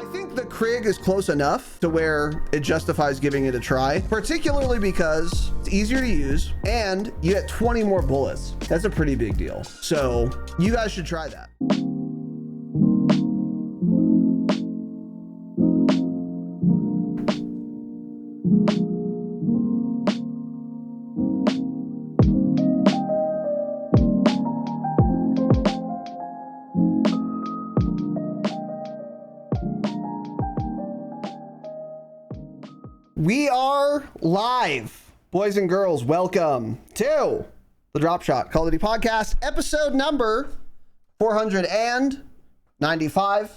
I think the Krig is close enough to where it justifies giving it a try, particularly because it's easier to use and you get 20 more bullets. That's a pretty big deal. So you guys should try that. We are live, boys and girls. Welcome to the Dropshot Call of Duty podcast, episode number 495.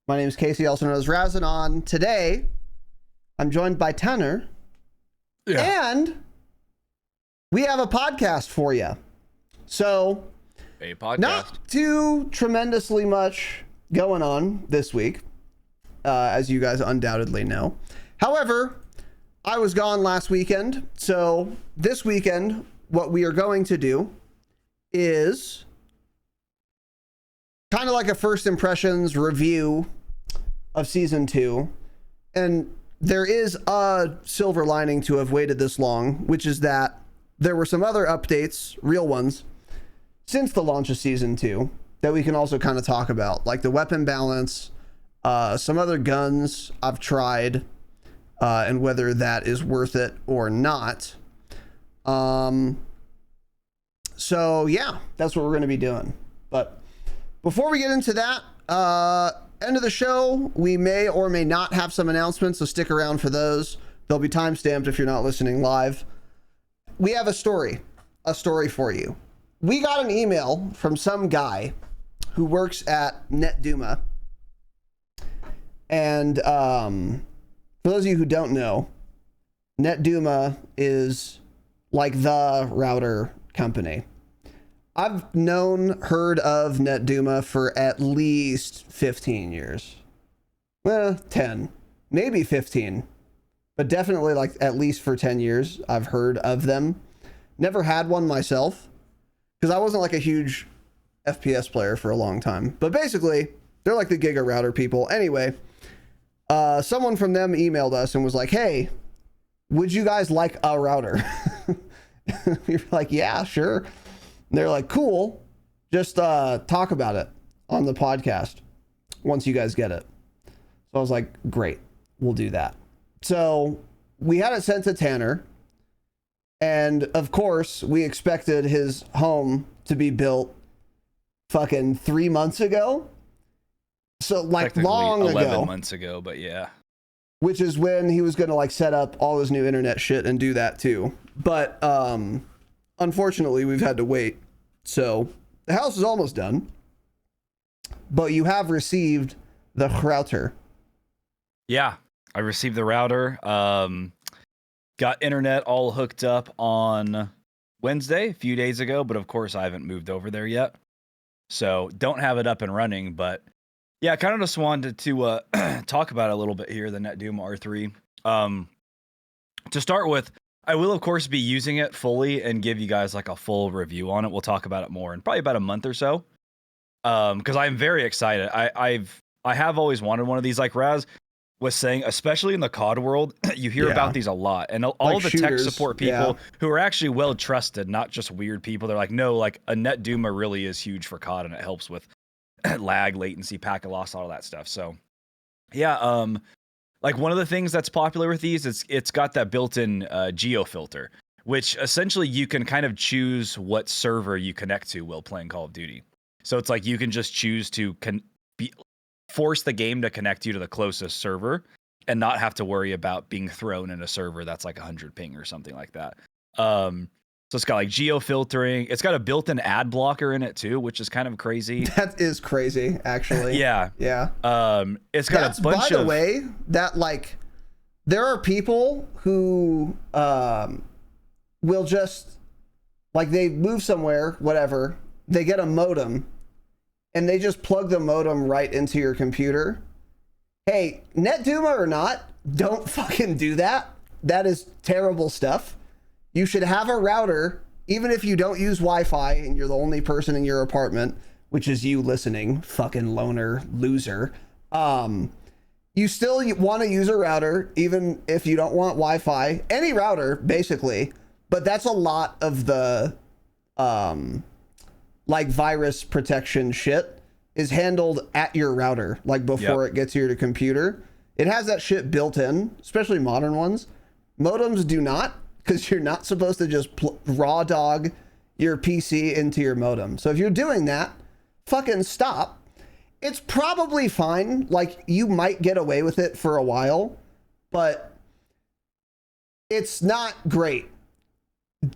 My name is Casey, also known as Razinon. Today, I'm joined by Tanner, and we have a podcast for you. So, a podcast. Not too tremendously much going on this week, as you guys undoubtedly know. However, I was gone last weekend, so this weekend, what we are going to do is kind of like a first impressions review of season 2. And there is a silver lining to have waited this long, which is that there were some other updates, real ones, since the launch of season 2 that we can also kind of talk about, like the weapon balance, some other guns I've tried, and whether that is worth it or not. So yeah, that's what we're going to be doing. But before we get into that, end of the show, we may or may not have some announcements, so stick around for those. They'll be timestamped if you're not listening live. We have a story for you. We got an email from some guy who works at Netduma. And, for those of you who don't know, Netduma is like the router company. I've heard of Netduma for at least 15 years. Well, 10, maybe 15, but definitely like at least for 10 years, I've heard of them. Never had one myself because I wasn't like a huge FPS player for a long time, but basically they're like the Giga router people. Anyway, someone from them emailed us and was like, hey, would you guys like a router? We were like, yeah, sure. And they're like, cool. Just talk about it on the podcast once you guys get it. So I was like, great, we'll do that. So we had it sent to Tanner. And of course, we expected his home to be built fucking 3 months ago. So like long 11 months ago, but yeah. Which is when he was going to like set up all his new internet shit and do that too. But unfortunately, we've had to wait. So the house is almost done. But you have received the router. Yeah, I received the router. Got internet all hooked up on Wednesday, a few days ago, but of course I haven't moved over there yet. So don't have it up and running, but yeah, I kind of just wanted to talk about it a little bit here, the Netduma R3. To start with, I will, of course, be using it fully and give you guys like a full review on it. We'll talk about it more in probably about a month or so, because I'm very excited. I have always wanted one of these, like Raz was saying, especially in the COD world, you hear about these a lot. And all like of the shooters, tech support people who are actually well-trusted, not just weird people, they're like, no, like a Netduma really is huge for COD and it helps with lag, latency, packet loss, all that stuff. So yeah, like one of the things that's popular with these is it's got that built-in geo filter, which essentially you can kind of choose what server you connect to while playing Call of Duty. So it's like you can just choose to force the game to connect you to the closest server and not have to worry about being thrown in a server that's like 100 ping or something like that. So it's got like geo filtering. It's got a built-in ad blocker in it too, which is kind of crazy. That is crazy, actually. Yeah. Yeah. It's got a bunch by the way, that like there are people who will just like they move somewhere, whatever, they get a modem and they just plug the modem right into your computer. Hey, Netduma or not, don't fucking do that. That is terrible stuff. You should have a router, even if you don't use Wi-Fi and you're the only person in your apartment, which is you listening, fucking loner loser. you still want to use a router, even if you don't want Wi-Fi. Any router, basically. But that's a lot of the like virus protection shit is handled at your router, like before it gets to your computer. It has that shit built in, especially modern ones. Modems do not, because you're not supposed to just raw dog your PC into your modem. So if you're doing that, fucking stop. It's probably fine. Like, you might get away with it for a while, but it's not great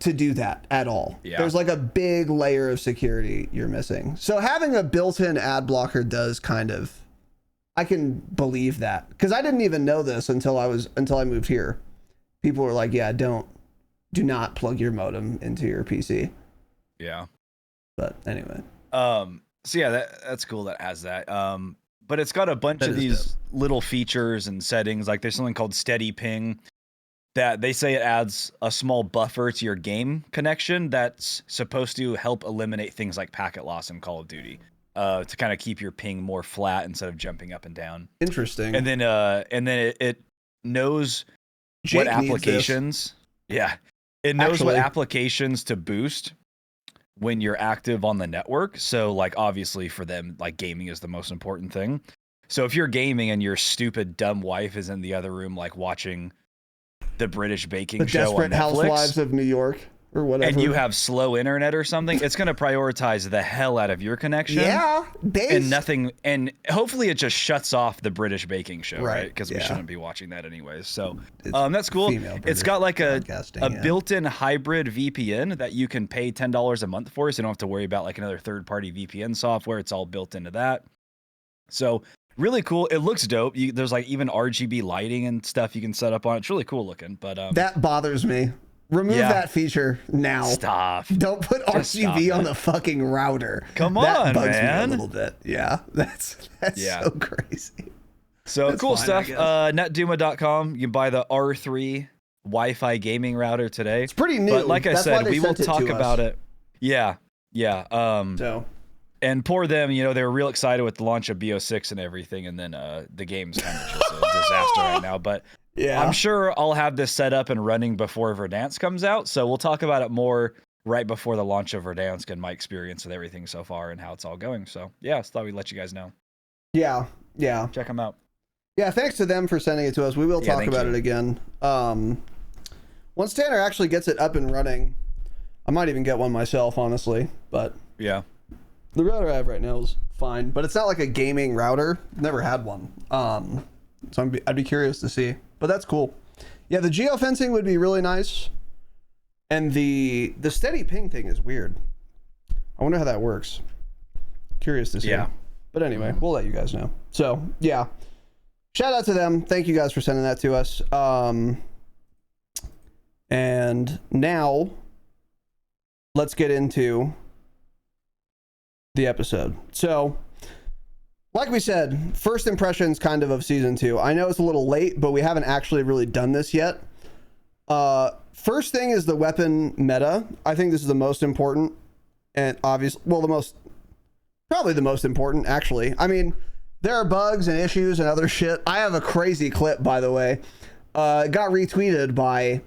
to do that at all. Yeah. There's like a big layer of security you're missing. So having a built-in ad blocker does kind of, I can believe that, because I didn't even know this until I moved here. People were like, yeah, do not plug your modem into your PC. Yeah. But anyway. So yeah, that's cool that has that. But it's got a bunch of these little features and settings. Like there's something called steady ping that they say it adds a small buffer to your game connection that's supposed to help eliminate things like packet loss in Call of Duty, to kind of keep your ping more flat instead of jumping up and down. Interesting. And then it knows Jake what applications. Yeah. It knows what applications to boost when you're active on the network. So like, obviously for them, like gaming is the most important thing. So if you're gaming and your stupid dumb wife is in the other room, like watching the British baking show on Netflix, Desperate Housewives of New York or whatever, and you have slow internet or something, it's going to prioritize the hell out of your connection. Yeah. And hopefully it just shuts off the British baking show, right? Because we shouldn't be watching that anyways. So that's cool. It's got like a built-in hybrid VPN that you can pay $10 a month for, so you don't have to worry about like another third-party VPN software. It's all built into that. So really cool. It looks dope. There's like even RGB lighting and stuff you can set up on it. It's really cool looking. But that bothers me. Remove that feature now. Stop. Don't put RGB on the fucking router. Come on, that bugs man. me a little bit. Yeah, that's so crazy. So that's cool stuff. Netduma.com. You can buy the R3 Wi-Fi gaming router today. It's pretty new. But like I said, we will talk about it. Yeah. And poor them, they were real excited with the launch of BO6 and everything, and then the game's kind of just a disaster right now. But yeah, I'm sure I'll have this set up and running before Verdansk comes out, so we'll talk about it more right before the launch of Verdansk and my experience with everything so far and how it's all going. So yeah, I thought we'd let you guys know. Yeah. Check them out. Yeah, thanks to them for sending it to us. We will talk about it again. Once Tanner actually gets it up and running, I might even get one myself, honestly. But yeah, the router I have right now is fine, but it's not like a gaming router. Never had one. So I'd be curious to see. But that's cool. Yeah, the geofencing would be really nice. And the steady ping thing is weird. I wonder how that works. Curious to see. Yeah. But anyway, we'll let you guys know. So, yeah. Shout out to them. Thank you guys for sending that to us. And now, let's get into the episode. So, like we said, first impressions kind of season 2. I know it's a little late, but we haven't actually really done this yet. First thing is the weapon meta. I think this is the most important, and probably the most important, actually. I mean, there are bugs and issues and other shit. I have a crazy clip, by the way. It got retweeted by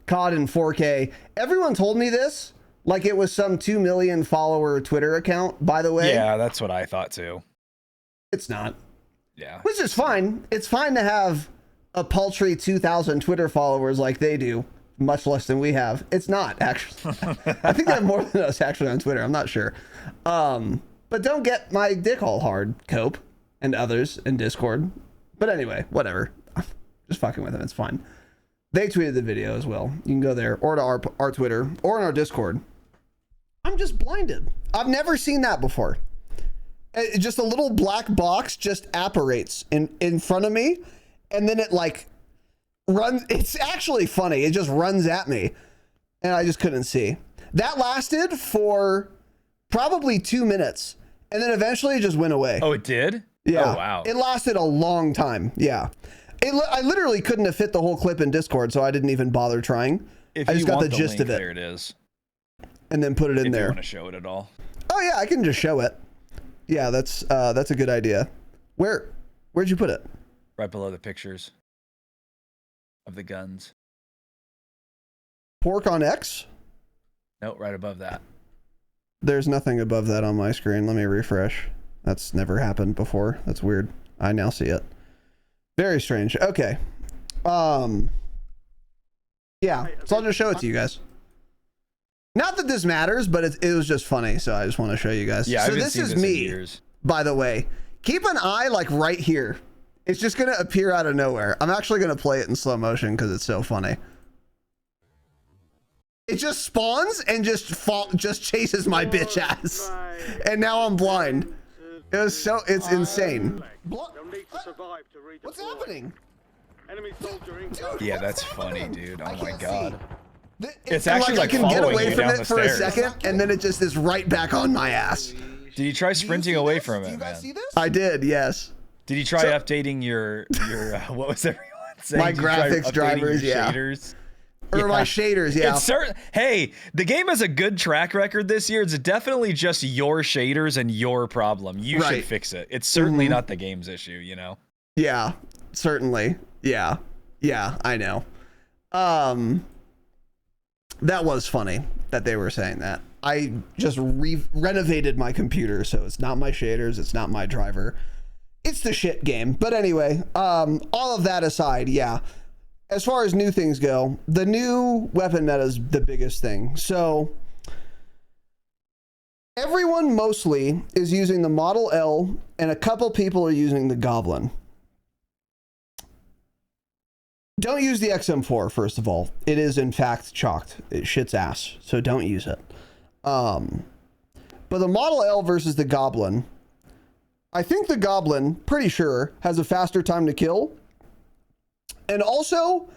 COD in 4K. Everyone told me this like it was some 2 million follower Twitter account, by the way. Yeah, that's what I thought too. It's not. Yeah. Which is fine. It's fine to have a paltry 2,000 Twitter followers like they do, much less than we have. It's not, actually. I think they have more than us, actually, on Twitter. I'm not sure. But don't get my dick all hard, Cope, and others in Discord. But anyway, whatever. Just fucking with them. It's fine. They tweeted the video as well. You can go there, or to our Twitter, or in our Discord. I'm just blinded. I've never seen that before. Just a little black box just apparates in front of me, and then it like runs. It's actually funny. It just runs at me, and I just couldn't see. That lasted for probably 2 minutes, and then eventually it just went away. Oh, it did? Yeah. Oh, wow. It lasted a long time. Yeah. I literally couldn't have fit the whole clip in Discord, so I didn't even bother trying. If I just you got want the gist of it. There it is. And then put it in if there. You want to show it at all? Oh yeah, I can just show it. Yeah, that's a good idea. Where'd you put it? Right below the pictures of the guns. Pork on X? Nope, right above that. There's nothing above that on my screen. Let me refresh. That's never happened before. That's weird. I now see it. Very strange. Okay. Yeah, so I'll just show it to you guys. Not that this matters, but it was just funny, so I just want to show you guys. Yeah, so this is me, by the way. Keep an eye like right here. It's just going to appear out of nowhere. I'm actually going to play it in slow motion because it's so funny. It just spawns and just chases my bitch ass. And now I'm blind. It's insane. What's happening? Yeah, that's funny, dude. Oh my god. It's actually like I can get away from it for a second, and then it just is right back on my ass. Did you try sprinting away from it, man? I did, yes. Did you try updating your what was everyone saying? My graphics drivers, yeah. Shaders? Or my shaders, yeah. It's hey, the game has a good track record this year. It's definitely just your shaders and your problem. You should fix it. It's certainly not the game's issue, you know? Yeah, certainly. Yeah. Yeah, I know. That was funny that they were saying that. I just renovated my computer, so it's not my shaders, it's not my driver. It's the shit game. But anyway, all of that aside, yeah. As far as new things go, the new weapon meta is the biggest thing. So everyone mostly is using the Model L, and a couple people are using the Goblin. Don't use the XM4, first of all. It is, in fact, chalked. It shits ass, so don't use it. But the Model L versus the Goblin, I think the Goblin, pretty sure, has a faster time to kill. And also,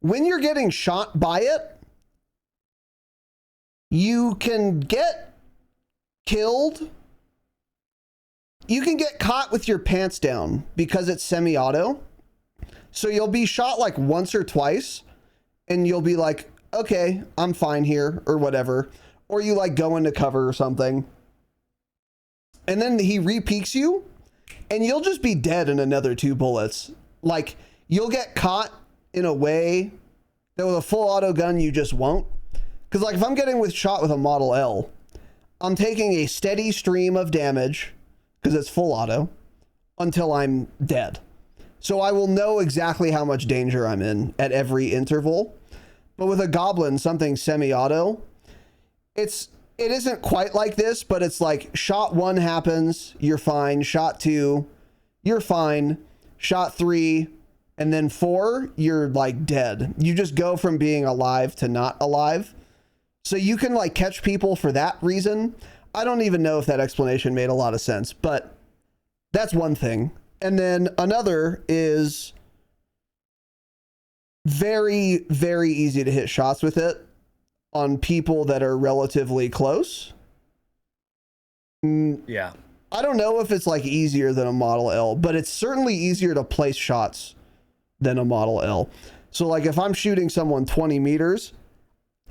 when you're getting shot by it, you can get killed. You can get caught with your pants down because it's semi-auto. So you'll be shot like once or twice and you'll be like, okay, I'm fine here or whatever. Or you like go into cover or something. And then he re-peeks you and you'll just be dead in another 2 bullets. Like you'll get caught in a way that with a full auto gun, you just won't. Cause like if I'm getting shot with a Model L, I'm taking a steady stream of damage because it's full auto until I'm dead. So I will know exactly how much danger I'm in at every interval. But with a Goblin, something semi-auto, it isn't quite like this, but it's like shot 1 happens, you're fine. Shot 2, you're fine. Shot 3, and then 4, you're like dead. You just go from being alive to not alive. So you can like catch people for that reason. I don't even know if that explanation made a lot of sense, but that's one thing. And then another is very, very easy to hit shots with it on people that are relatively close. Yeah. I don't know if it's like easier than a Model L, but it's certainly easier to place shots than a Model L. So like if I'm shooting someone 20 meters,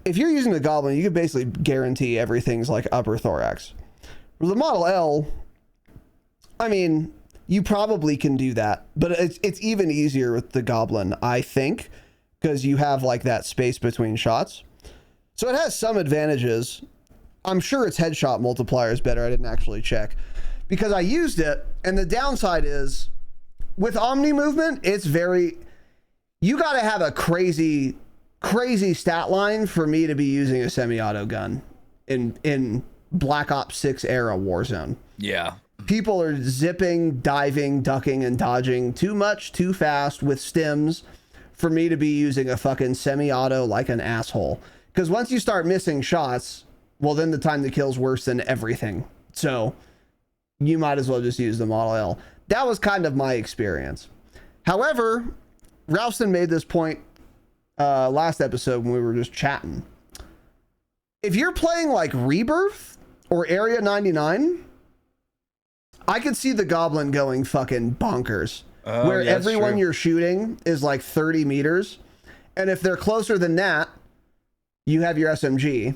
if you're using the Goblin, you can basically guarantee everything's like upper thorax. With the Model L, I mean, you probably can do that, but it's even easier with the Goblin, I think, because you have like that space between shots. So it has some advantages. I'm sure its headshot multiplier is better. I didn't actually check because I used it, and the downside is with Omni movement, it's you got to have a crazy stat line for me to be using a semi-auto gun in Black Ops 6 era Warzone. Yeah. People are zipping, diving, ducking, and dodging too much, too fast with stims for me to be using a fucking semi-auto like an asshole. Because once you start missing shots, well, then the time to kill is worse than everything. So you might as well just use the Model L. That was kind of my experience. However, Ralston made this point last episode when we were just chatting. If you're playing like Rebirth or Area 99, I could see the Goblin going fucking bonkers. Where everyone you're shooting is like 30 meters. And if they're closer than that, you have your SMG.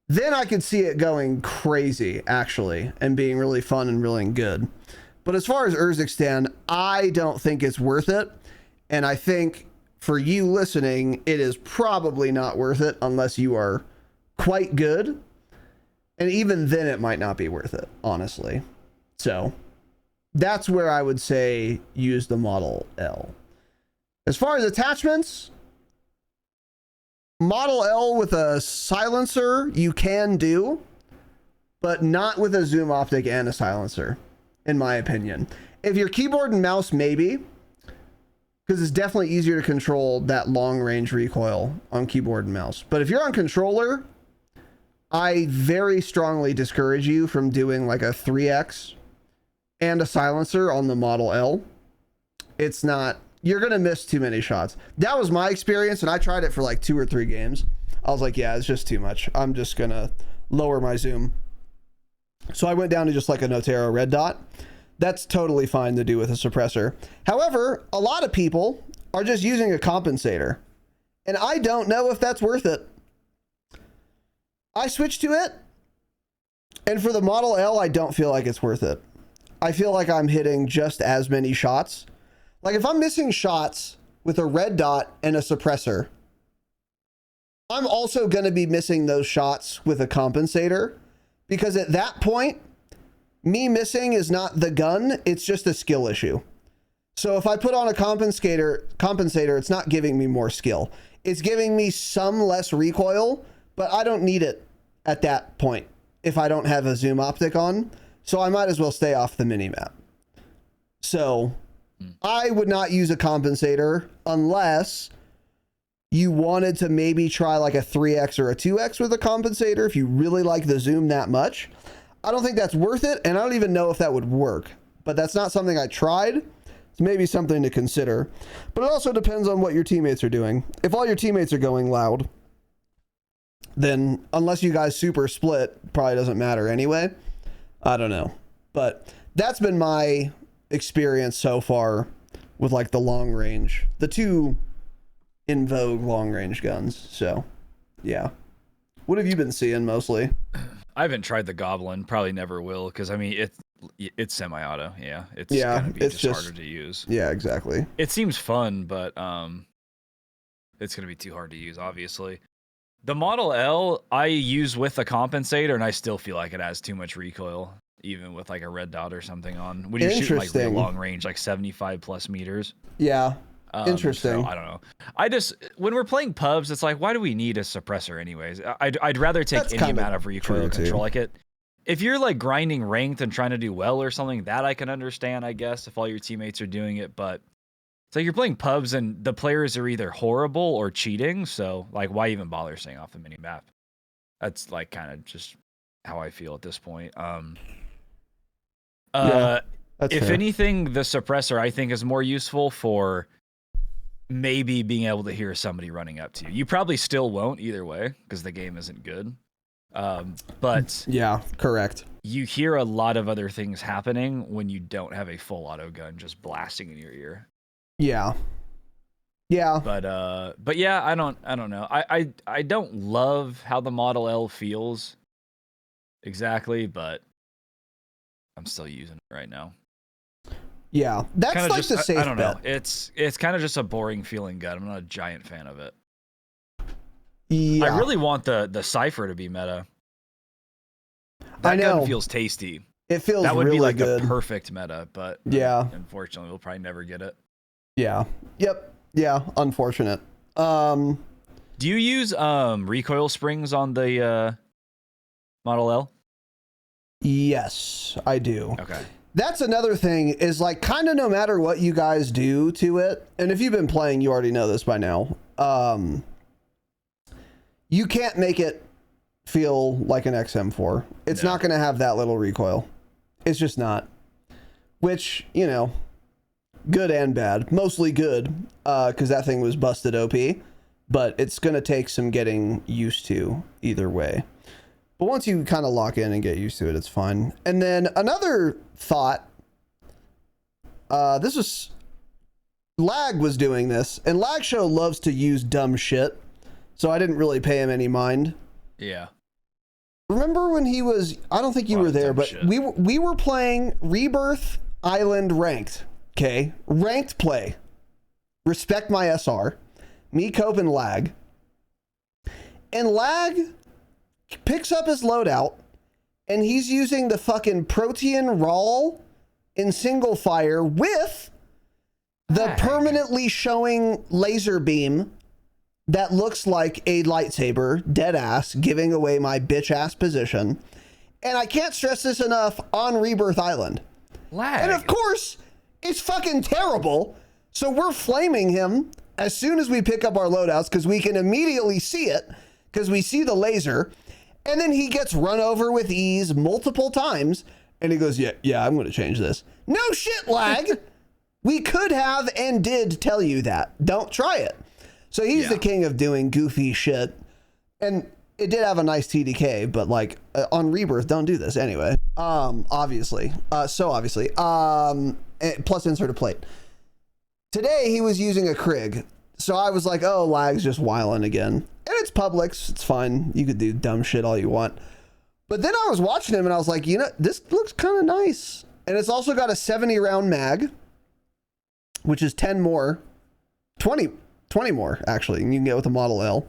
Then I could see it going crazy, actually, and being really fun and really good. But as far as Urzikstan, I don't think it's worth it. And I think for you listening, it is probably not worth it unless you are quite good. And even then, it might not be worth it, honestly. So that's where I would say use the Model L. As far as attachments, Model L with a silencer you can do, but not with a zoom optic and a silencer, in my opinion. If you're keyboard and mouse, maybe, because it's definitely easier to control that long range recoil on keyboard and mouse. But if you're on controller, I very strongly discourage you from doing like a 3X and a silencer on the Model L. It's not, you're going to miss too many shots. That was my experience, and I tried it for like 2 or 3 games. I was like, yeah, it's just too much. I'm just going to lower my zoom. So I went down to just like a Notero red dot. That's totally fine to do with a suppressor. However, a lot of people are just using a compensator, and I don't know if that's worth it. I switched to it, and for the Model L, I don't feel like it's worth it. I feel like I'm hitting just as many shots. Like if I'm missing shots with a red dot and a suppressor, I'm also going to be missing those shots with a compensator, because at that point, me missing is not the gun, it's just a skill issue. So if I put on a compensator, it's not giving me more skill. It's giving me some less recoil, but I don't need it at that point if I don't have a zoom optic on. So I might as well stay off the minimap. So I would not use a compensator unless you wanted to maybe try like a 3X or a 2X with a compensator if you really like the zoom that much. I don't think that's worth it, and I don't even know if that would work. But that's not something I tried. It's maybe something to consider. But it also depends on what your teammates are doing. If all your teammates are going loud, then unless you guys super split, probably doesn't matter anyway. I don't know. But that's been my experience so far with like the long range, the 2 in vogue long range guns. So yeah. What have you been seeing mostly? I haven't tried the Goblin, probably never will, because I mean it's semi-auto. Yeah, it's gonna be just harder to use. Yeah, exactly. It seems fun, but it's gonna be too hard to use, obviously. The Model L I use with a compensator, and I still feel like it has too much recoil, even with like a red dot or something on. When you're shooting like real long range, like 75 plus meters. Yeah. Interesting. So, I don't know. I just, when we're playing pubs, it's like, why do we need a suppressor anyways? I'd rather take any amount of recoil control. Like it, if you're like grinding ranked and trying to do well or something, that I can understand, I guess, if all your teammates are doing it. But it's like you're playing pubs and the players are either horrible or cheating. So like, why even bother staying off the mini map? That's like kind of just how I feel at this point. If anything, the suppressor I think is more useful for maybe being able to hear somebody running up to you. You probably still won't either way because the game isn't good. But yeah, correct. You hear a lot of other things happening when you don't have a full auto gun just blasting in your ear. Yeah. Yeah. But yeah, I don't know. I don't love how the Model L feels exactly, but I'm still using it right now. Yeah, that's kinda like just, the safe bet. I don't know. It's kind of just a boring feeling gun. I'm not a giant fan of it. Yeah. I really want the Cypher to be meta. That gun feels tasty. It feels that would really be like good. The perfect meta, but yeah, unfortunately, we'll probably never get it. Yeah. Yep. Yeah. Unfortunate. Do you use recoil springs on the Model L? Yes, I do. Okay. That's another thing is like kind of no matter what you guys do to it, and if you've been playing, you already know this by now. You can't make it feel like an XM4. It's not going to have that little recoil. It's just not. Which, you know, good and bad. Mostly good, because that thing was busted OP. But it's going to take some getting used to either way. But once you kind of lock in and get used to it, it's fine. And then another thought, this was, Lag was doing this, and Lag Show loves to use dumb shit, so I didn't really pay him any mind. Yeah. Remember when he was, I don't think you were there, but we were playing Rebirth Island ranked. Okay. Ranked play. Respect my SR. Me, Cope, and Lag. And Lag picks up his loadout, and he's using the fucking Protean Rawl in single fire with the permanently showing laser beam that looks like a lightsaber, dead ass, giving away my bitch ass position. And I can't stress this enough on Rebirth Island. Lag. And of course, it's fucking terrible. So we're flaming him as soon as we pick up our loadouts because we can immediately see it because we see the laser. And then he gets run over with ease multiple times. And he goes, yeah, I'm going to change this. No shit, Lag. We could have and did tell you that. Don't try it. So he's the king of doing goofy shit. And it did have a nice TDK, but like on Rebirth, don't do this anyway. Obviously. Plus insert a plate. Today he was using a Krig. So I was like, oh, Lag's just wiling again. And it's Publix. It's fine. You could do dumb shit all you want. But then I was watching him and I was like, you know, this looks kind of nice. And it's also got a 70 round mag, which is 10 more, 20 more actually. And you can get with the Model L.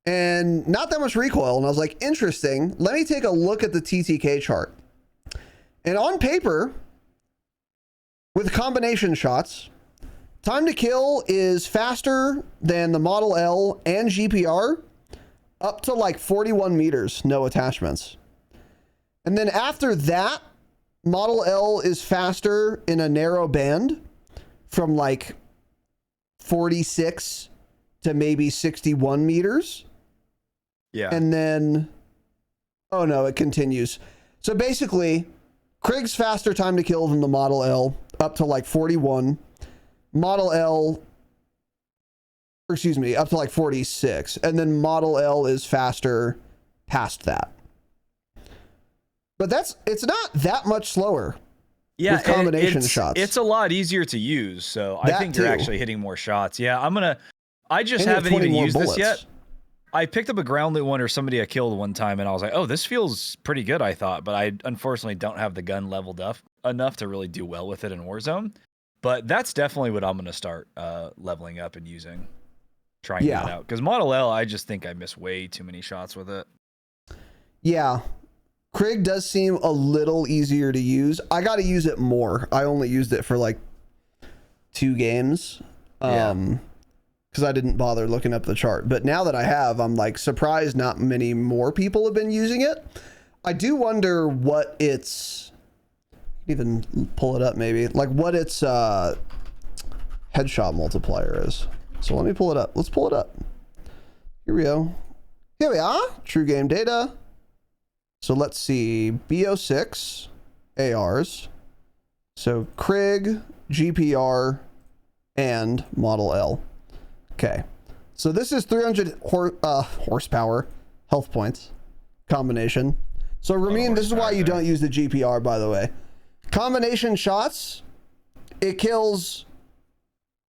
And not that much recoil. And I was like, interesting. Let me take a look at the TTK chart. And on paper, with combination shots, time to kill is faster than the Model L and GPR up to like 41 meters, no attachments. And then after that, Model L is faster in a narrow band from like 46 to maybe 61 meters. Yeah. And then, oh no, it continues. So basically, Krig's faster time to kill than the Model L, up to like 41. Model L, up to like 46. And then Model L is faster past that. But it's not that much slower. Yeah, with combination shots. It's a lot easier to use, so I think you're actually hitting more shots. Yeah, I just and haven't even used bullets. this yet. I picked up a ground loot one or somebody I killed one time, and I was like, oh, this feels pretty good, I thought. But I unfortunately don't have the gun leveled up enough to really do well with it in Warzone. But that's definitely what I'm going to start leveling up and using. Trying that out. Because Model L, I just think I miss way too many shots with it. Yeah. Krig does seem a little easier to use. I got to use it more. I only used it for like 2 games. Because I didn't bother looking up the chart. But now that I have, I'm like surprised not many more people have been using it. I do wonder what its, even pull it up maybe, like what its headshot multiplier is. So let me pull it up. Let's pull it up. Here we go. Here we are. True game data. So let's see. BO6 ARs. So Krig, GPR, and Model L. Okay, so this is 300 horsepower, health points, combination. So Ramin, this is why you don't use the GPR, by the way. Combination shots, it kills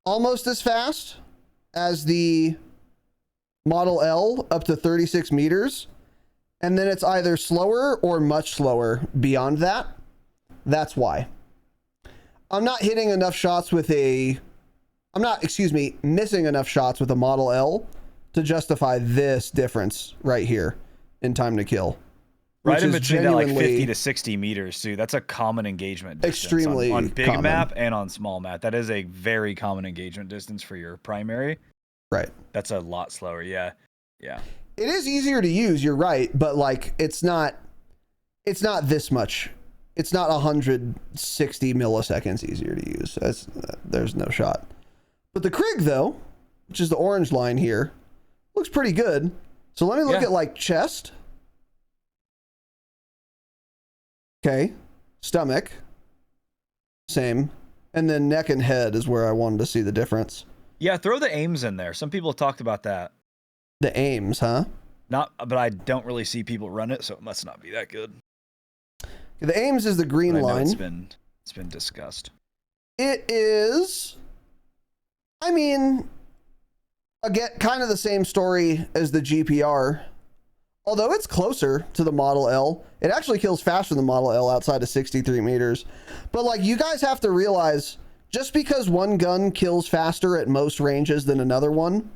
almost as fast as the Model L up to 36 meters. And then it's either slower or much slower beyond that. That's why. I'm not hitting enough shots with missing enough shots with a Model L to justify this difference right here in time to kill. Right in between that like 50 to 60 meters too. That's a common engagement distance extremely on big common. map and on small map. That is a very common engagement distance for your primary. Right. That's a lot slower. Yeah. Yeah. It is easier to use, you're right, but like it's not this much. It's not 160 milliseconds easier to use. There's no shot. But the Krig, though, which is the orange line here, looks pretty good. So let me look at like chest. Okay. Stomach. Same. And then neck and head is where I wanted to see the difference. Yeah, throw the aims in there. Some people have talked about that. The aims, huh? But I don't really see people run it, so it must not be that good. The aims is the green line. It's been discussed. It is, I mean, again, kind of the same story as the GPR. although it's closer to the Model L, it actually kills faster than the Model L outside of 63 meters. But like, you guys have to realize, just because one gun kills faster at most ranges than another one,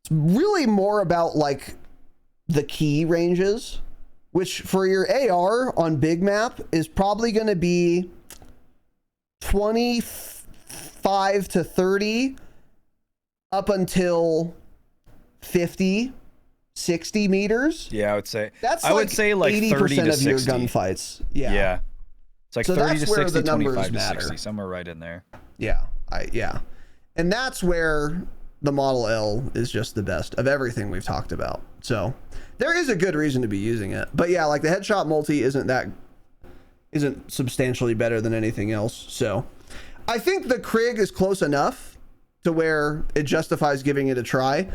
it's really more about like the key ranges, which for your AR on big map is probably going to be 25 to 30 up until 50, 60 meters. Yeah, I would say That's I would say like 30 to 80% of 60. your gunfights. Yeah. Yeah. It's like So 30 that's to where 60, the numbers 25 to matter. 60, somewhere right in there. Yeah. Yeah. And that's where the Model L is just the best of everything we've talked about. So there is a good reason to be using it. But yeah, like the headshot multi isn't substantially better than anything else. So I think the Krig is close enough to where it justifies giving it a try,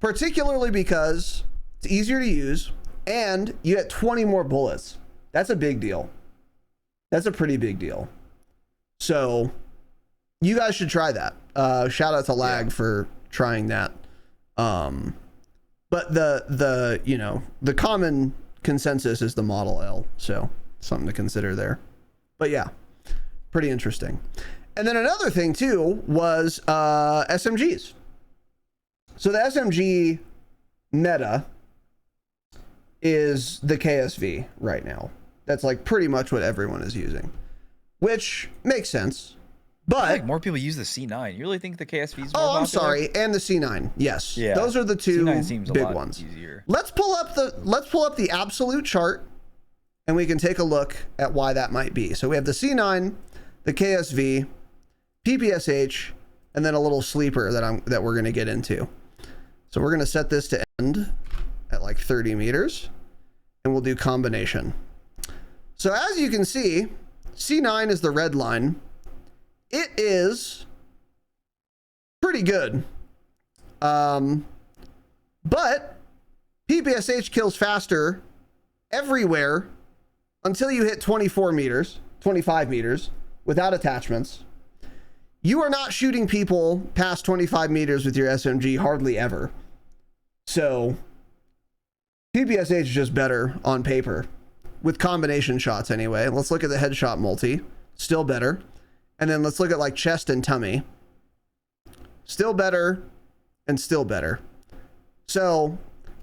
particularly because it's easier to use and you get 20 more bullets. That's a big deal. That's a pretty big deal. So you guys should try that. Shout out to Lag for trying that. But the you know, the common consensus is the Model L. So something to consider there. But yeah, pretty interesting. And then another thing too was SMGs. So the SMG meta is the KSV right now. That's like pretty much what everyone is using, which makes sense. But I think more people use the C9. You really think the KSV is more oh, I'm popular? sorry, and the C9. Yes, Yeah. those are the two C9 seems big a lot ones. easier. Let's pull up the absolute chart, and we can take a look at why that might be. So we have the C9, the KSV, PPSH, and then a little sleeper that we're gonna get into. So we're gonna set this to end at like 30 meters, and we'll do combination. So as you can see, C9 is the red line. It is pretty good. But PPSH kills faster everywhere until you hit 24 meters, 25 meters without attachments. You are not shooting people past 25 meters with your SMG hardly ever. So PPSH is just better on paper with combination shots anyway. Let's look at the headshot multi, still better. And then let's look at like chest and tummy. Still better and still better. So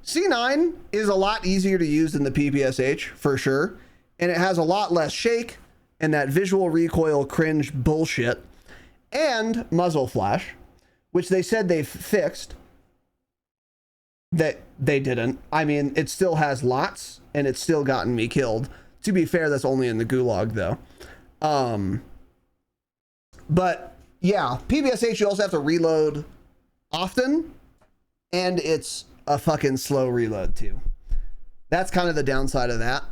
C9 is a lot easier to use than the PPSH for sure. And it has a lot less shake and that visual recoil cringe bullshit and muzzle flash, which they said they've fixed. That they didn't. I mean, it still has lots and it's still gotten me killed. To be fair, that's only in the gulag though. But yeah, PPSH, you also have to reload often, and it's a fucking slow reload too. That's kind of the downside of that.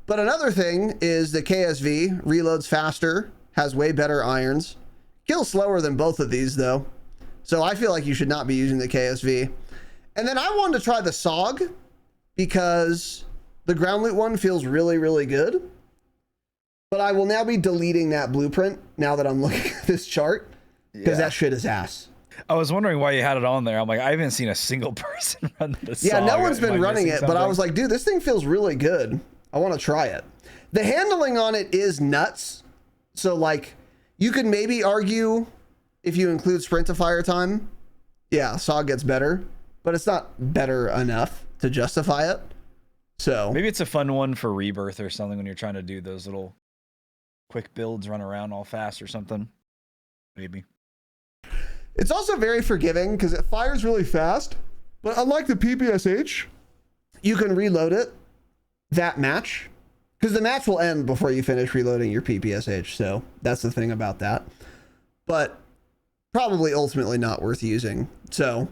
But another thing is the KSV reloads faster, has way better irons, kills slower than both of these though. So I feel like you should not be using the KSV. And then I wanted to try the SOG because the ground loot one feels really, really good. But I will now be deleting that blueprint now that I'm looking at this chart because that shit is ass. I was wondering why you had it on there. I'm like, I haven't seen a single person run the SOG. Yeah, no one's Am I been running missing it, something? but I was like, dude, this thing feels really good. I want to try it. The handling on it is nuts. So like, you could maybe argue if you include sprint to fire time, yeah, SOG gets better, but it's not better enough to justify it. So maybe it's a fun one for Rebirth or something when you're trying to do those little quick builds, run around all fast or something. Maybe. It's also very forgiving because it fires really fast, but unlike the PPSH, you can reload it that match because the match will end before you finish reloading your PPSH. So that's the thing about that, but probably ultimately not worth using. So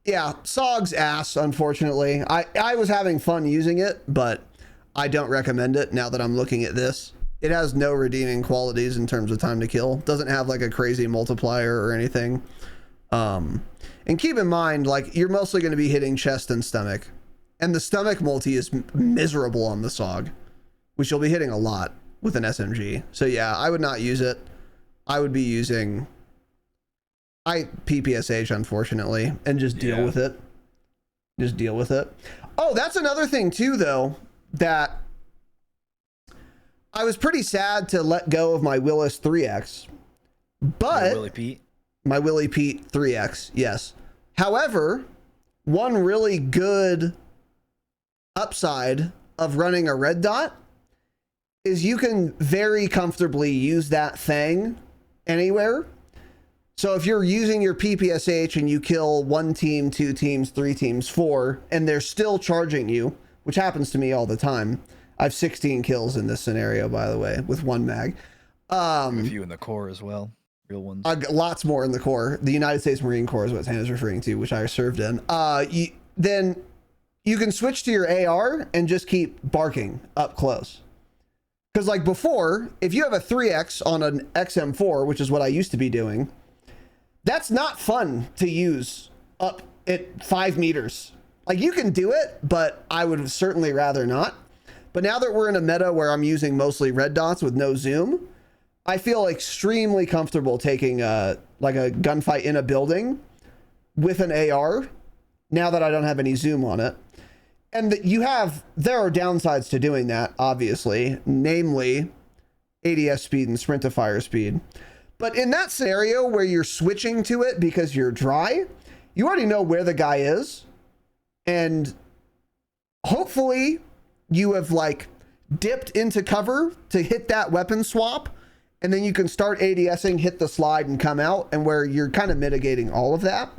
yeah, SOG's ass, unfortunately. I was having fun using it, but I don't recommend it now that I'm looking at this. It has no redeeming qualities in terms of time to kill. Doesn't have like a crazy multiplier or anything. And keep in mind, like, you're mostly going to be hitting chest and stomach. And the stomach multi is miserable on the SOG, which you'll be hitting a lot with an SMG. So yeah, I would not use it. I would be using PPSH, unfortunately, and just deal with it. just deal with it. Oh, that's another thing too, though, that I was pretty sad to let go of my Willis 3X, but Willie Pete. My Willie Pete 3X, yes. However, one really good upside of running a red dot is you can very comfortably use that thing anywhere. So if you're using your PPSH and you kill 1 team, 2 teams, 3 teams, 4, and they're still charging you, which happens to me all the time. I have 16 kills in this scenario, by the way, with 1 mag. A few in the core as well. Real ones. Lots more in the Corps. The United States Marine Corps is what Hannah's referring to, which I served in. Then you can switch to your AR and just keep barking up close. Because like before, if you have a 3X on an XM4, which is what I used to be doing, that's not fun to use up at 5 meters. Like you can do it, but I would certainly rather not. But now that we're in a meta where I'm using mostly red dots with no zoom, I feel extremely comfortable taking like a gunfight in a building with an AR now that I don't have any zoom on it. And there are downsides to doing that, obviously, namely ADS speed and sprint to fire speed. But in that scenario where you're switching to it because you're dry, you already know where the guy is. And hopefully you have like dipped into cover to hit that weapon swap. And then you can start ADSing, hit the slide and come out, and where you're kind of mitigating all of that.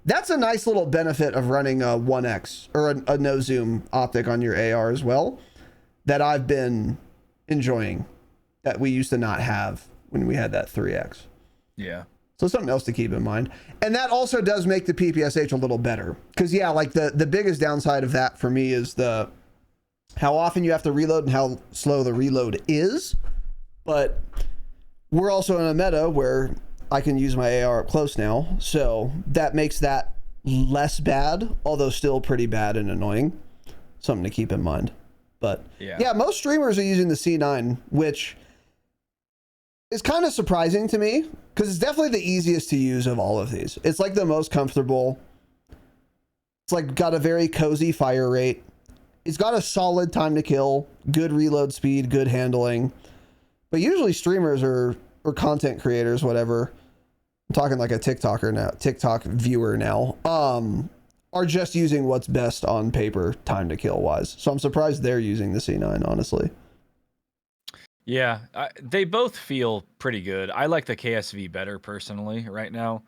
That's a nice little benefit of running a 1X or a no zoom optic on your AR as well that I've been enjoying that we used to not have when we had that 3X. Yeah. So something else to keep in mind. And that also does make the PPSH a little better. Because yeah, like the biggest downside of that for me is how often you have to reload and how slow the reload is. But we're also in a meta where I can use my AR up close now. So that makes that less bad, although still pretty bad and annoying. Something to keep in mind. But yeah, most streamers are using the C9, which is kind of surprising to me because it's definitely the easiest to use of all of these. It's like the most comfortable. It's like got a very cozy fire rate. It's got a solid time to kill, good reload speed, good handling. But usually streamers or content creators, whatever, I'm talking like a TikToker now, TikTok viewer now, are just using what's best on paper time to kill wise. So I'm surprised they're using the C9, honestly. Yeah, they both feel pretty good. I like the KSV better personally right now.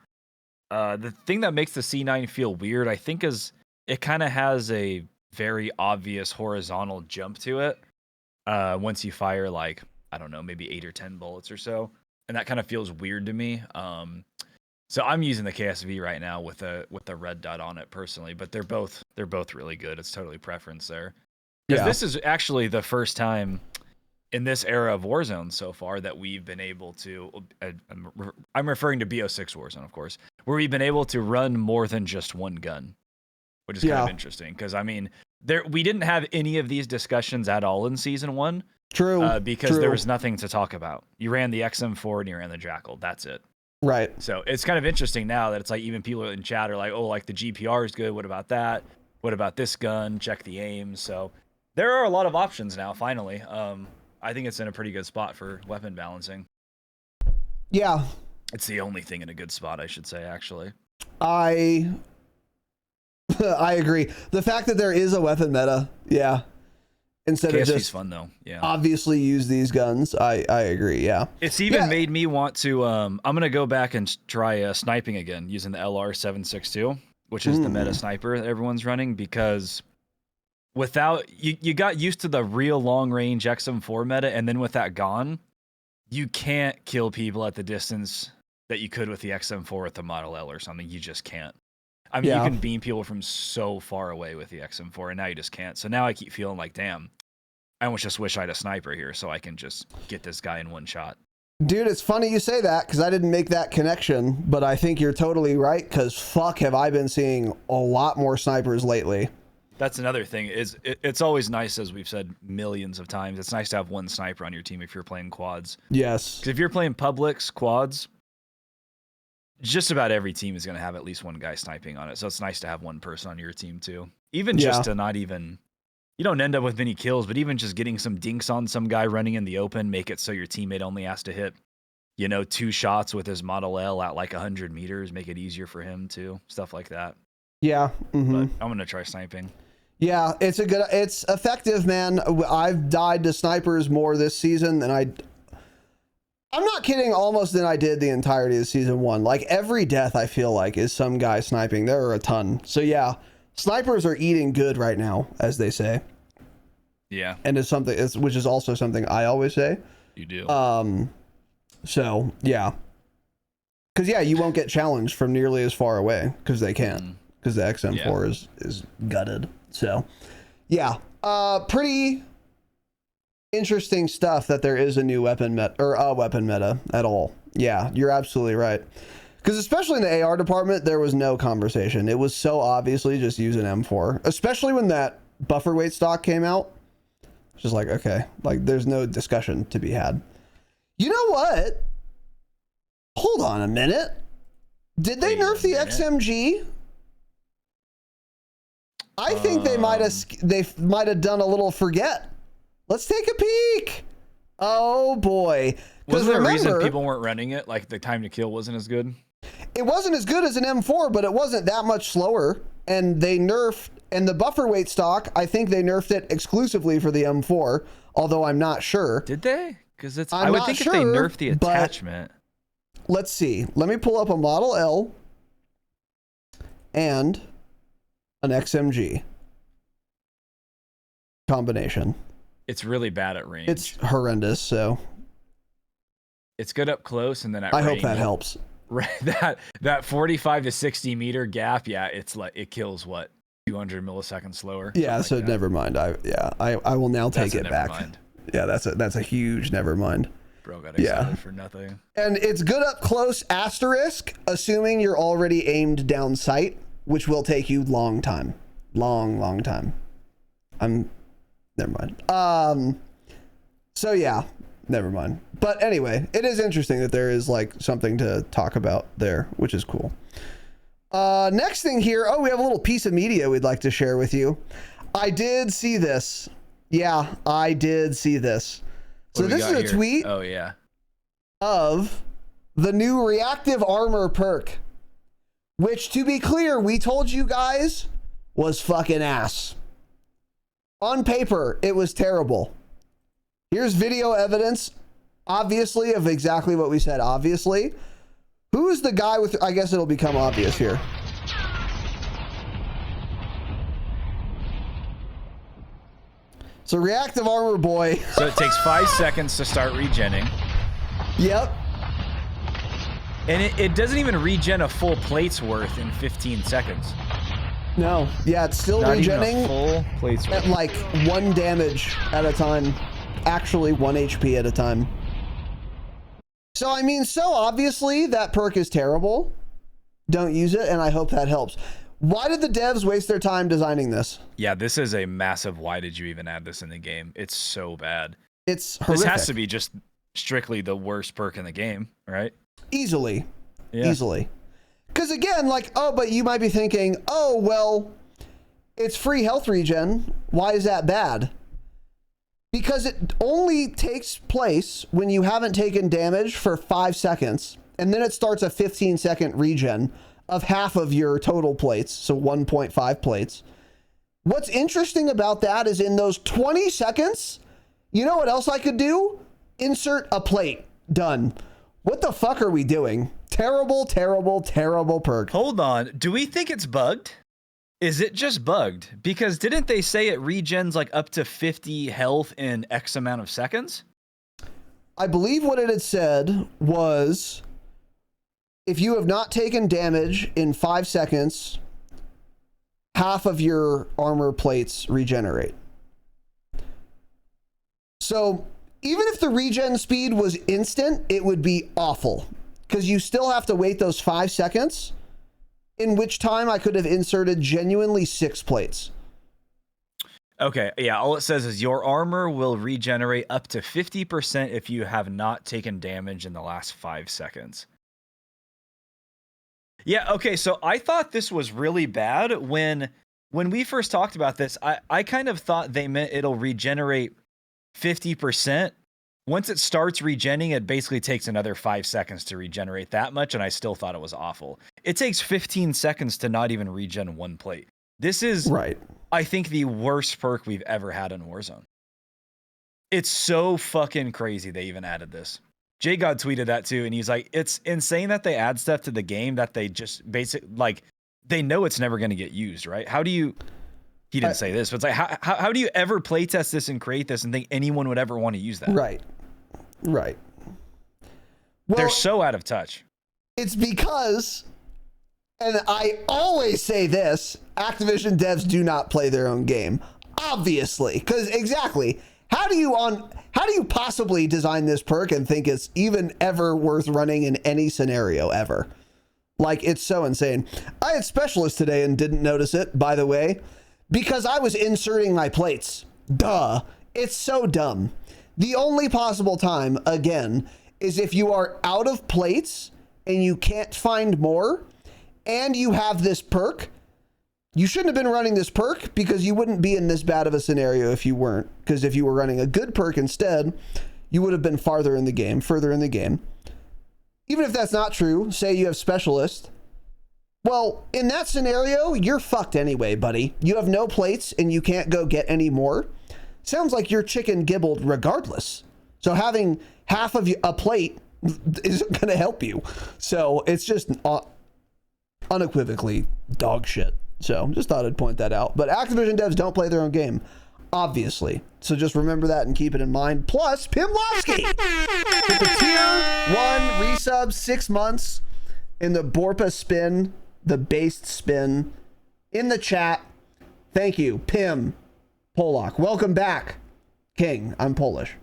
The thing that makes the C9 feel weird, I think, is it kind of has a very obvious horizontal jump to it. Once you fire like, I don't know, maybe 8 or 10 bullets or so. And that kind of feels weird to me. So I'm using the KSV right now with the red dot on it personally, but they're both really good. It's totally preference there. Because this is actually the first time in this era of Warzone so far that we've been able to, I'm referring to BO6 Warzone, of course, where we've been able to run more than just one gun, which is kind of interesting. Because I mean, we didn't have any of these discussions at all in season 1. True. Because there was nothing to talk about. You ran the XM4 and you ran the Jackal. That's it. Right. So it's kind of interesting now that it's like even people in chat are like, oh, like the GPR is good. What about that? What about this gun? Check the aim. So there are a lot of options now, finally. I think it's in a pretty good spot for weapon balancing. Yeah. It's the only thing in a good spot, I should say, actually. I agree. The fact that there is a weapon meta, yeah. Instead KSV's of just fun though, yeah. Obviously use these guns. I agree, yeah. It's even made me want to. I'm gonna go back and try sniping again using the LR762, which is the meta sniper that everyone's running, because without you got used to the real long range XM4 meta, and then with that gone, you can't kill people at the distance that you could with the XM4 with the Model L or something. You just can't. I mean, you can beam people from so far away with the XM4, and now you just can't. So now I keep feeling like, damn, I almost just wish I had a sniper here so I can just get this guy in one shot. Dude, it's funny you say that because I didn't make that connection, but I think you're totally right because fuck have I been seeing a lot more snipers lately. That's another thing. It's always nice, as we've said millions of times, it's nice to have one sniper on your team if you're playing quads. Yes. Because if you're playing publics, quads, just about every team is going to have at least one guy sniping on it. So it's nice to have one person on your team too. Even just to not even, you don't end up with many kills, but even just getting some dinks on some guy running in the open, make it so your teammate only has to hit, 2 shots with his Model L at like 100 meters, make it easier for him too. Stuff like that. Yeah. Mm-hmm. But I'm going to try sniping. Yeah, it's effective, man. I've died to snipers more this season than I'm not kidding, almost than I did the entirety of season 1. Like every death I feel like is some guy sniping. There are a ton. So yeah, snipers are eating good right now, as they say. Yeah. And which is also something I always say. You do. So yeah. Cause yeah, you won't get challenged from nearly as far away because they can't. Because the XM4 is gutted. So yeah. Pretty interesting stuff that there is a new weapon meta or a weapon meta at all. Yeah, you're absolutely right. Because especially in the AR department, there was no conversation. It was so obviously just use an M4, especially when that buffer weight stock came out. It's just like, okay, like there's no discussion to be had. You know what? Hold on a minute. Did they nerf the XMG? I think they might have done a little forget. Let's take a peek. Oh boy. Wasn't there a reason people weren't running it? Like the time to kill wasn't as good? It wasn't as good as an M4, but it wasn't that much slower. And they nerfed, and the buffer weight stock, I think they nerfed it exclusively for the M4, although I'm not sure. Did they? Because I would think if they nerfed the attachment. Let's see. Let me pull up a Model L and an XMG combination. It's really bad at range. It's horrendous, so. It's good up close, and then at range. I hope that helps. Right, that 45 to 60 meter gap, yeah, it's like it kills what 200 milliseconds slower. Yeah, so like never mind. I will now take it back. Mind. Yeah, that's a huge never mind. Bro got excited for nothing. And it's good up close asterisk, assuming you're already aimed down sight, which will take you long time, long time. Never mind. So yeah, never mind. But anyway, it is interesting that there is like something to talk about there, which is cool. Next thing here. Oh, we have a little piece of media we'd like to share with you. I did see this. Yeah, I did see this. So this is a tweet. Oh yeah. Of the new reactive armor perk, which to be clear, we told you guys was fucking ass. On paper, it was terrible. Here's video evidence, obviously, of exactly what we said. Obviously, who's the guy with? I guess it'll become obvious here. So reactive armor boy. So it takes 5 seconds to start regenning. Yep. And it doesn't even regen a full plate's worth in 15 seconds. No. Yeah, it's still not regenning even a full plate's worth. At like 1 damage at a time. Actually 1 HP at a time. So I mean, so obviously that perk is terrible. Don't use it, and I hope that helps. Why did the devs waste their time designing this? Yeah, this is a massive why did you even add this in the game? It's so bad. It's horrific. This has to be just strictly the worst perk in the game, right? Easily. Yeah. Easily. Because again, like, oh, but you might be thinking, oh, well, it's free health regen. Why is that bad? Because it only takes place when you haven't taken damage for 5 seconds, and then it starts a 15-second regen of half of your total plates, so 1.5 plates. What's interesting about that is in those 20 seconds, you know what else I could do? Insert a plate. Done. What the fuck are we doing? Terrible, terrible, terrible perk. Hold on. Do we think it's bugged? Is it just bugged? Because didn't they say it regens like up to 50 health in X amount of seconds? I believe what it had said was if you have not taken damage in 5 seconds, half of your armor plates regenerate. So even if the regen speed was instant, it would be awful because you still have to wait those 5 seconds, in which time I could have inserted genuinely 6 plates. Okay, yeah, all it says is your armor will regenerate up to 50% if you have not taken damage in the last 5 seconds. Yeah, okay, so I thought this was really bad when we first talked about this. I kind of thought they meant it'll regenerate 50%. Once it starts regenning, it basically takes another 5 seconds to regenerate that much, and I still thought it was awful. It takes 15 seconds to not even regen one plate. This is, Right. I think, the worst perk we've ever had in Warzone. It's so fucking crazy they even added this. J God tweeted that too, and he's like, it's insane that they add stuff to the game that they just like they know it's never going to get used, right? How do you? He didn't say this, but it's like, how do you ever playtest this and create this and think anyone would ever want to use that? Right. Right. Well, they're so out of touch. It's because, and I always say this, Activision devs do not play their own game, obviously, because exactly. How do you possibly design this perk and think it's even ever worth running in any scenario ever? Like, it's so insane. I had specialist today and didn't notice it, by the way, because I was inserting my plates. Duh. It's so dumb. The only possible time, again, is if you are out of plates and you can't find more and you have this perk. You shouldn't have been running this perk because you wouldn't be in this bad of a scenario if you weren't. Because if you were running a good perk instead, you would have been further in the game. Even if that's not true, say you have specialist. Well, in that scenario, you're fucked anyway, buddy. You have no plates and you can't go get any more. Sounds like you're chicken gibbled regardless. So having half of a plate isn't going to help you. So it's just unequivocally dog shit. So just thought I'd point that out. But Activision devs don't play their own game, obviously. So just remember that and keep it in mind. Plus, Pimlowski with the tier 1 resub, 6 months in the Borpa spin, the based spin in the chat. Thank you, Pim Polak. Welcome back, King. I'm Polish.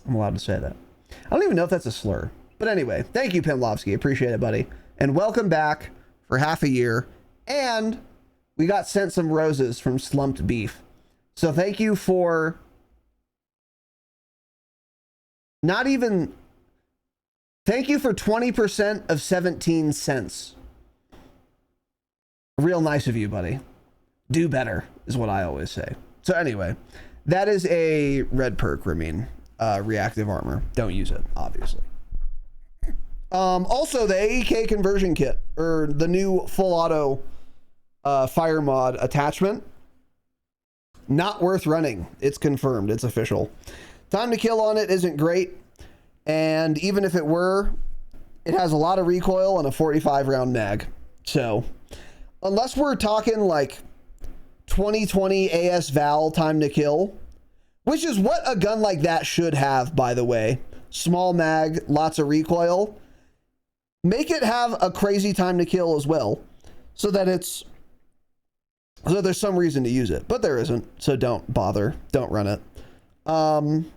I'm allowed to say that. I don't even know if that's a slur. But anyway, thank you, Pimlovsky. Appreciate it, buddy. And welcome back for half a year. And we got sent some roses from Slumped Beef. So thank you for thank you for 20% of 17 cents. Real nice of you, buddy. Do better is what I always say. So anyway, that is a red perk, Ramin. Reactive armor. Don't use it, obviously. Also, the AEK conversion kit, or the new full auto fire mod attachment, not worth running. It's confirmed. It's official. Time to kill on it isn't great. And even if it were, it has a lot of recoil and a 45 round mag. So unless we're talking like 2020 AS Val time to kill, which is what a gun like that should have, by the way, small mag, lots of recoil, make it have a crazy time to kill as well, so that there's some reason to use it, but there isn't. So don't bother. Don't run it. And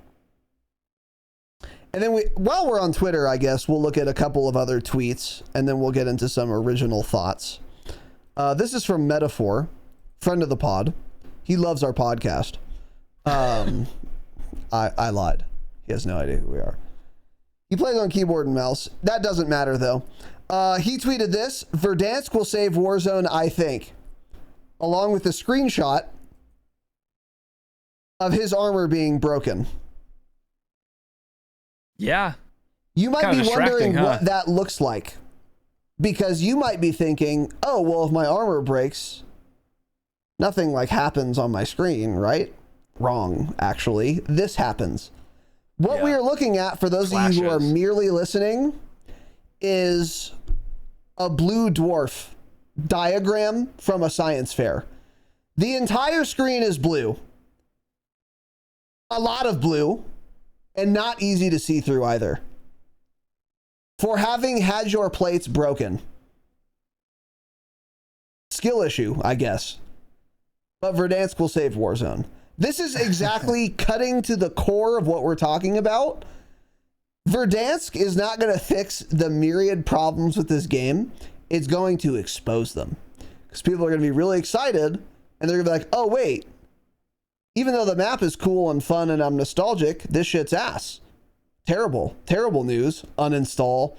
then while we're on Twitter, I guess we'll look at a couple of other tweets and then we'll get into some original thoughts. This is from Metaphor, friend of the pod. He loves our podcast. I lied. He has no idea who we are. He plays on keyboard and mouse. That doesn't matter though. He tweeted this: Verdansk will save Warzone, I think, along with a screenshot of his armor being broken. Yeah. You might be wondering what that looks like, because you might be thinking, oh, well, if my armor breaks, nothing like happens on my screen, right? Wrong, actually. This happens. What we are looking at, for those of you who are merely listening, is a blue dwarf diagram from a science fair. The entire screen is blue. A lot of blue, and not easy to see through either. For having had your plates broken. Skill issue, I guess. But Verdansk will save Warzone. This is exactly cutting to the core of what we're talking about. Verdansk is not going to fix the myriad problems with this game. It's going to expose them. Because people are going to be really excited, and they're going to be like, oh, wait. Even though the map is cool and fun and I'm nostalgic, this shit's ass. Terrible, terrible news. Uninstall.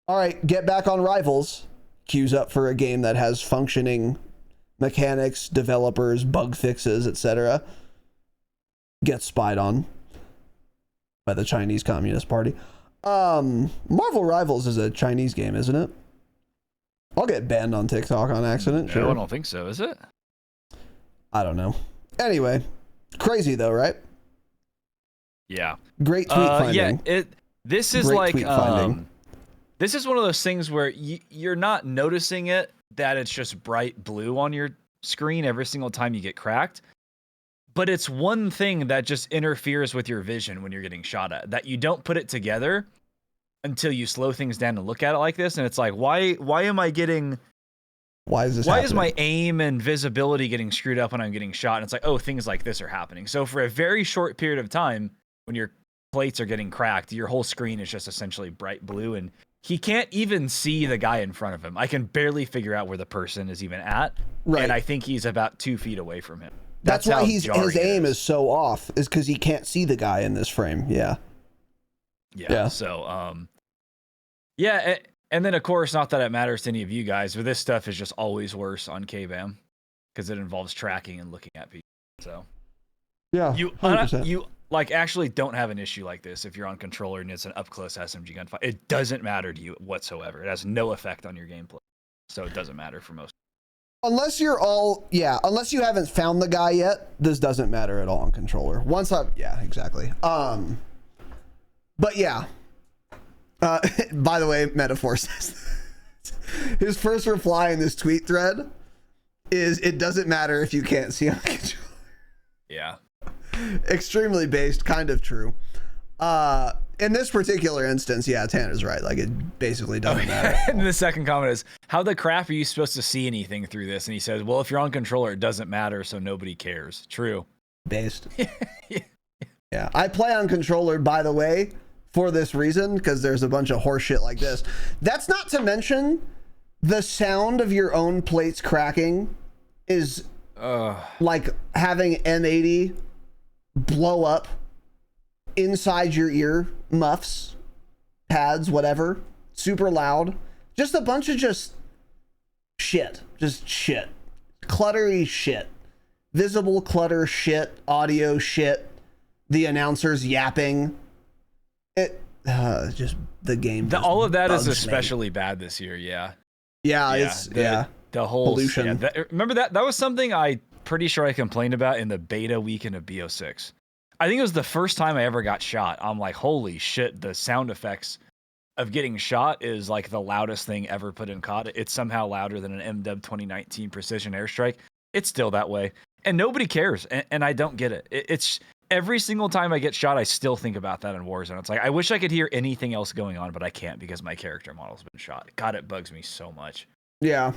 All right, get back on Rivals. Queues up for a game that has functioning mechanics, developers, bug fixes, etc. Gets spied on by the Chinese Communist Party. Marvel Rivals is a Chinese game, isn't it? I'll get banned on TikTok on accident. No, sure. I don't think so. Is it? I don't know. Anyway, crazy though, right? Yeah. Great tweet finding. Yeah. This is Great like tweet finding. this is one of those things where you're not noticing it, that it's just bright blue on your screen every single time you get cracked. But it's one thing that just interferes with your vision when you're getting shot at, that you don't put it together until you slow things down and look at it like this. And it's like, why am I getting... Why is this Why happening? is my aim and visibility getting screwed up when I'm getting shot? And it's like, oh, things like this are happening. So for a very short period of time, when your plates are getting cracked, your whole screen is just essentially bright blue, and he can't even see the guy in front of him. I can barely figure out where the person is even at. Right. And I think he's about 2 feet away from him. That's why how his jarring aim it is so off, is because he can't see the guy in this frame. Yeah. Yeah. So, yeah. And then, of course, not that it matters to any of you guys, but this stuff is just always worse on KBAM because it involves tracking and looking at people. So, Yeah. you 100%. like actually don't have an issue like this if you're on controller and it's an up close SMG gunfight. It doesn't matter to you whatsoever. It has no effect on your gameplay, so it doesn't matter for most. Unless you haven't found the guy yet, this doesn't matter at all on controller. Yeah, exactly. But yeah. By the way, Metaphor says his first reply in this tweet thread is, it doesn't matter if you can't see on controller. Yeah. Extremely based, kind of true. In this particular instance, yeah, Tanner's right. Like, it basically doesn't matter. And the second comment is, how the crap are you supposed to see anything through this? And he says, well, if you're on controller, it doesn't matter, so nobody cares. True. Based. Yeah. I play on controller, by the way, for this reason, because there's a bunch of horse shit like this. That's not to mention the sound of your own plates cracking is like having M80 blow up inside your ear muffs, pads, whatever, super loud. Just a bunch of just shit, cluttery shit, visible clutter shit, audio shit, the announcers yapping. It just the game. All of that is bugs especially bad this year. Yeah. Yeah. The whole pollution. Yeah, remember that was something I pretty sure I complained about in the beta weekend of BO6. I think it was the first time I ever got shot. I'm like, holy shit, the sound effects of getting shot is like the loudest thing ever put in COD. It's somehow louder than an MW 2019 precision airstrike. It's still that way. And nobody cares. And I don't get it. It's every single time I get shot, I still think about that in Warzone. It's like, I wish I could hear anything else going on, but I can't because my character model's been shot. God, it bugs me so much. Yeah.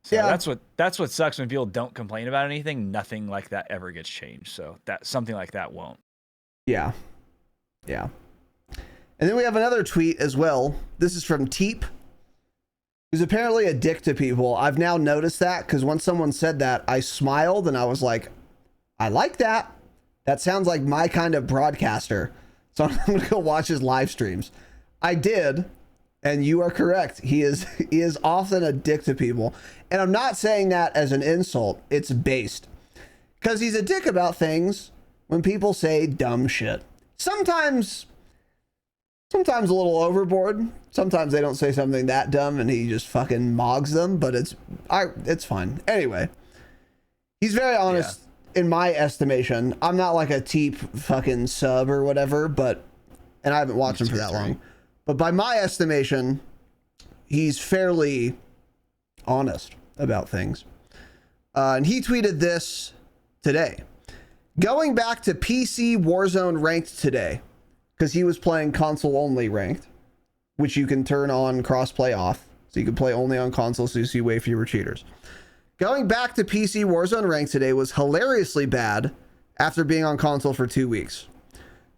So yeah. That's what sucks when people don't complain about anything. Nothing like that ever gets changed. So that something like that won't. Yeah. And then we have another tweet as well. This is from Teep, who's apparently a dick to people. I've now noticed that because when someone said that, I smiled and I was like, I like that. That sounds like my kind of broadcaster. So I'm going to go watch his live streams. I did. And you are correct. He is often a dick to people. And I'm not saying that as an insult. It's based. Because he's a dick about things when people say dumb shit. Sometimes a little overboard. Sometimes they don't say something that dumb and he just fucking mogs them. But it's fine. Anyway, he's very honest in my estimation. I'm not like a Teep fucking sub or whatever, and I haven't watched him for that long. But by my estimation, he's fairly honest about things. And he tweeted this today. Going back to PC Warzone ranked today, because he was playing console only ranked, which you can turn on crossplay off. So you can play only on console, so you see way fewer cheaters. Going back to PC Warzone ranked today was hilariously bad after being on console for 2 weeks.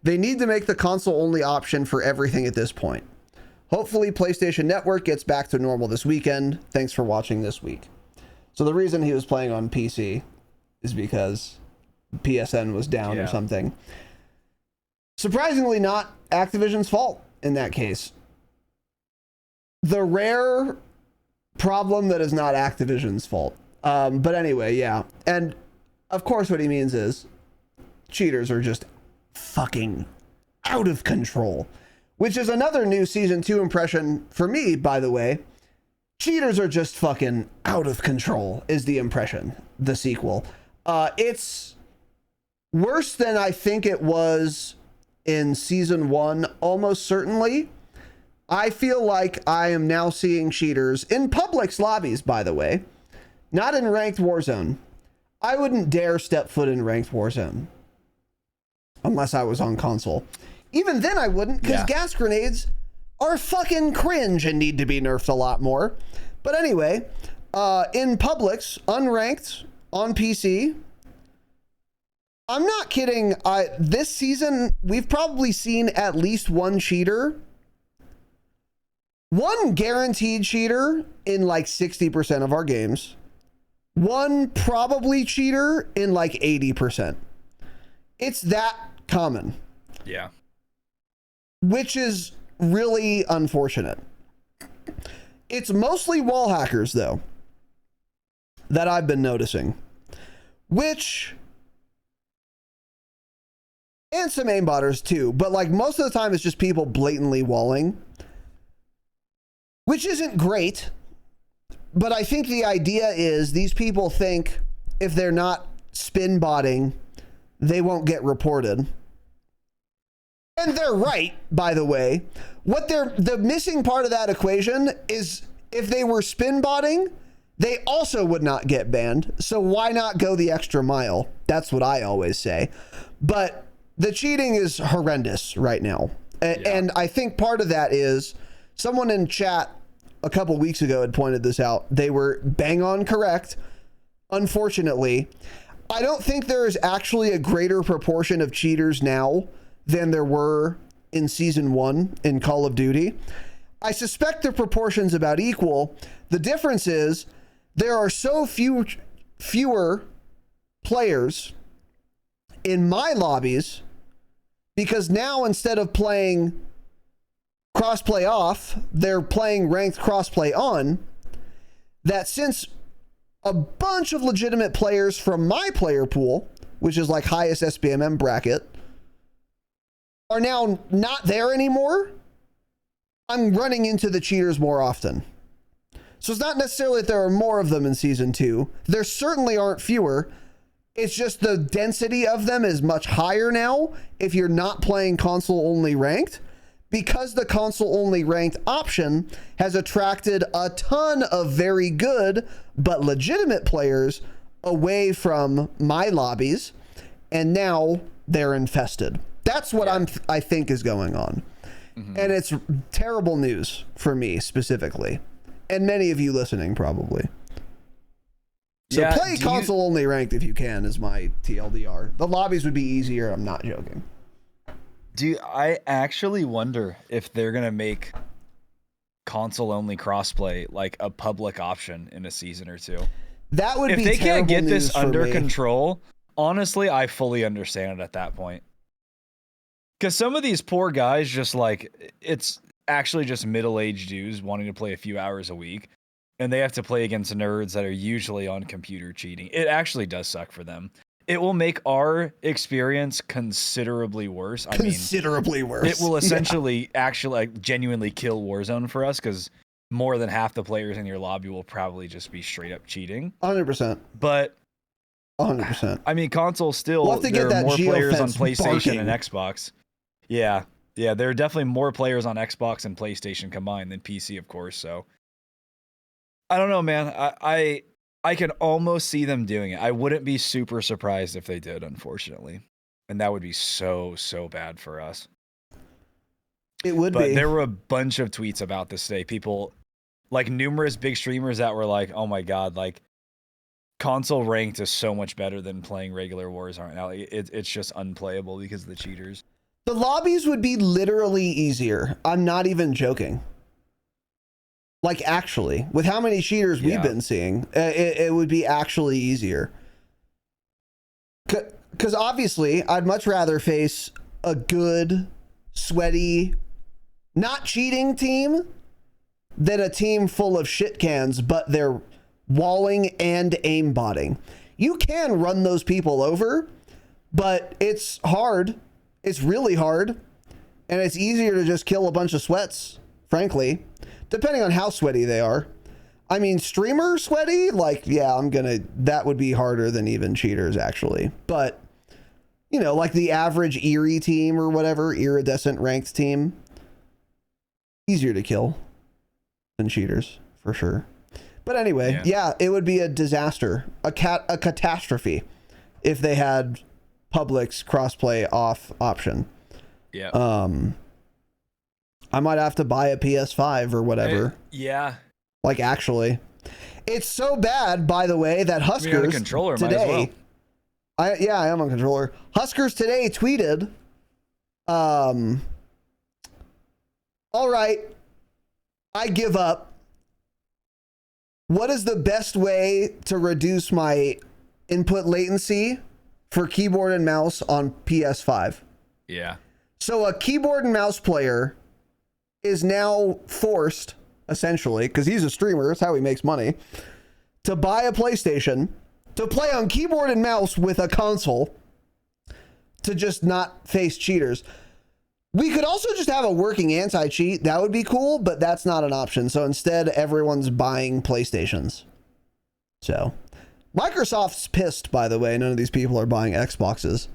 They need to make the console only option for everything at this point. Hopefully PlayStation Network gets back to normal this weekend. Thanks for watching this week. So the reason he was playing on PC is because PSN was down or something. Surprisingly not Activision's fault in that case. the rare problem that is not Activision's fault. But anyway, yeah. And of course what he means is cheaters are just fucking out of control, which is another new season 2 impression for me, by the way. Cheaters are just fucking out of control is the impression, the sequel. It's worse than I think it was in season 1, almost certainly. I feel like I am now seeing cheaters in Public's lobbies, by the way, not in ranked Warzone. I wouldn't dare step foot in ranked Warzone unless I was on console. Even then I wouldn't, because gas grenades are fucking cringe and need to be nerfed a lot more. But anyway, in Publix, unranked, on PC, I'm not kidding. This season, we've probably seen at least one cheater. One guaranteed cheater in like 60% of our games. One probably cheater in like 80%. It's that common. Yeah. Which is really unfortunate. It's mostly wall hackers, though, that I've been noticing. Which, and some aimbotters too, but like most of the time it's just people blatantly walling, which isn't great. But I think the idea is these people think if they're not spin botting, they won't get reported. And they're right, by the way. The missing part of that equation is if they were spin botting, they also would not get banned. So why not go the extra mile? That's what I always say. But the cheating is horrendous right now. And I think part of that is someone in chat a couple weeks ago had pointed this out. They were bang on correct. Unfortunately, I don't think there is actually a greater proportion of cheaters now than there were in season 1 in Call of Duty. I suspect the proportion's about equal. The difference is there are so fewer players in my lobbies, because now instead of playing crossplay off, they're playing ranked crossplay on, that since a bunch of legitimate players from my player pool, which is like highest SBMM bracket, are now not there anymore, I'm running into the cheaters more often. So it's not necessarily that there are more of them in season 2. There certainly aren't fewer. It's just the density of them is much higher now if you're not playing console only ranked, because the console only ranked option has attracted a ton of very good but legitimate players away from my lobbies, and now they're infested. That's what I think is going on. Mm-hmm. And it's terrible news for me specifically, and many of you listening probably. So play console only ranked if you can, is my TLDR. The lobbies would be easier. I'm not joking. I actually wonder if they're going to make console only crossplay like a public option in a season or two. That would be terrible. If they can't get news this under me. Control, honestly, I fully understand it at that point. Because some of these poor guys just like, it's actually just middle-aged dudes wanting to play a few hours a week, and they have to play against nerds that are usually on computer cheating. It actually does suck for them. It will make our experience considerably worse. Considerably worse. It will essentially actually like genuinely kill Warzone for us, because more than half the players in your lobby will probably just be straight up cheating. 100%. But 100%. I mean, console still, we'll have to there get are that more players on geofence PlayStation barking. and Xbox. Yeah, there are definitely more players on Xbox and PlayStation combined than PC, of course. So I don't know, man. I can almost see them doing it. I wouldn't be super surprised if they did, unfortunately. And that would be so bad for us. It would be. But there were a bunch of tweets about this today. People, like numerous big streamers that were like, oh my God, like console ranked is so much better than playing regular Warzone right now. It's just unplayable because of the cheaters. The lobbies would be literally easier. I'm not even joking. Like, actually, with how many cheaters we've been seeing, it would be actually easier. Because obviously, I'd much rather face a good, sweaty, not cheating team than a team full of shit cans, but they're walling and aimbotting. You can run those people over, but it's hard. It's really hard. And it's easier to just kill a bunch of sweats, frankly, depending on how sweaty they are. I mean, streamer sweaty, like, yeah, that would be harder than even cheaters, actually. But, you know, like the average Eerie team or whatever, iridescent ranked team, easier to kill than cheaters, for sure. But anyway, yeah, it would be a disaster, a catastrophe if they had Public's crossplay off option. Yeah. I might have to buy a PS5 or whatever. Yeah. Like, actually, it's so bad, by the way, that Huskers controller today, might as well. I am on controller. Huskers today tweeted, all right, I give up. What is the best way to reduce my input latency for keyboard and mouse on PS5? Yeah. So a keyboard and mouse player is now forced, essentially, because he's a streamer, that's how he makes money, to buy a PlayStation, to play on keyboard and mouse with a console, to just not face cheaters. We could also just have a working anti-cheat. That would be cool, but that's not an option. So instead, everyone's buying PlayStations. So Microsoft's pissed, by the way. None of these people are buying Xboxes.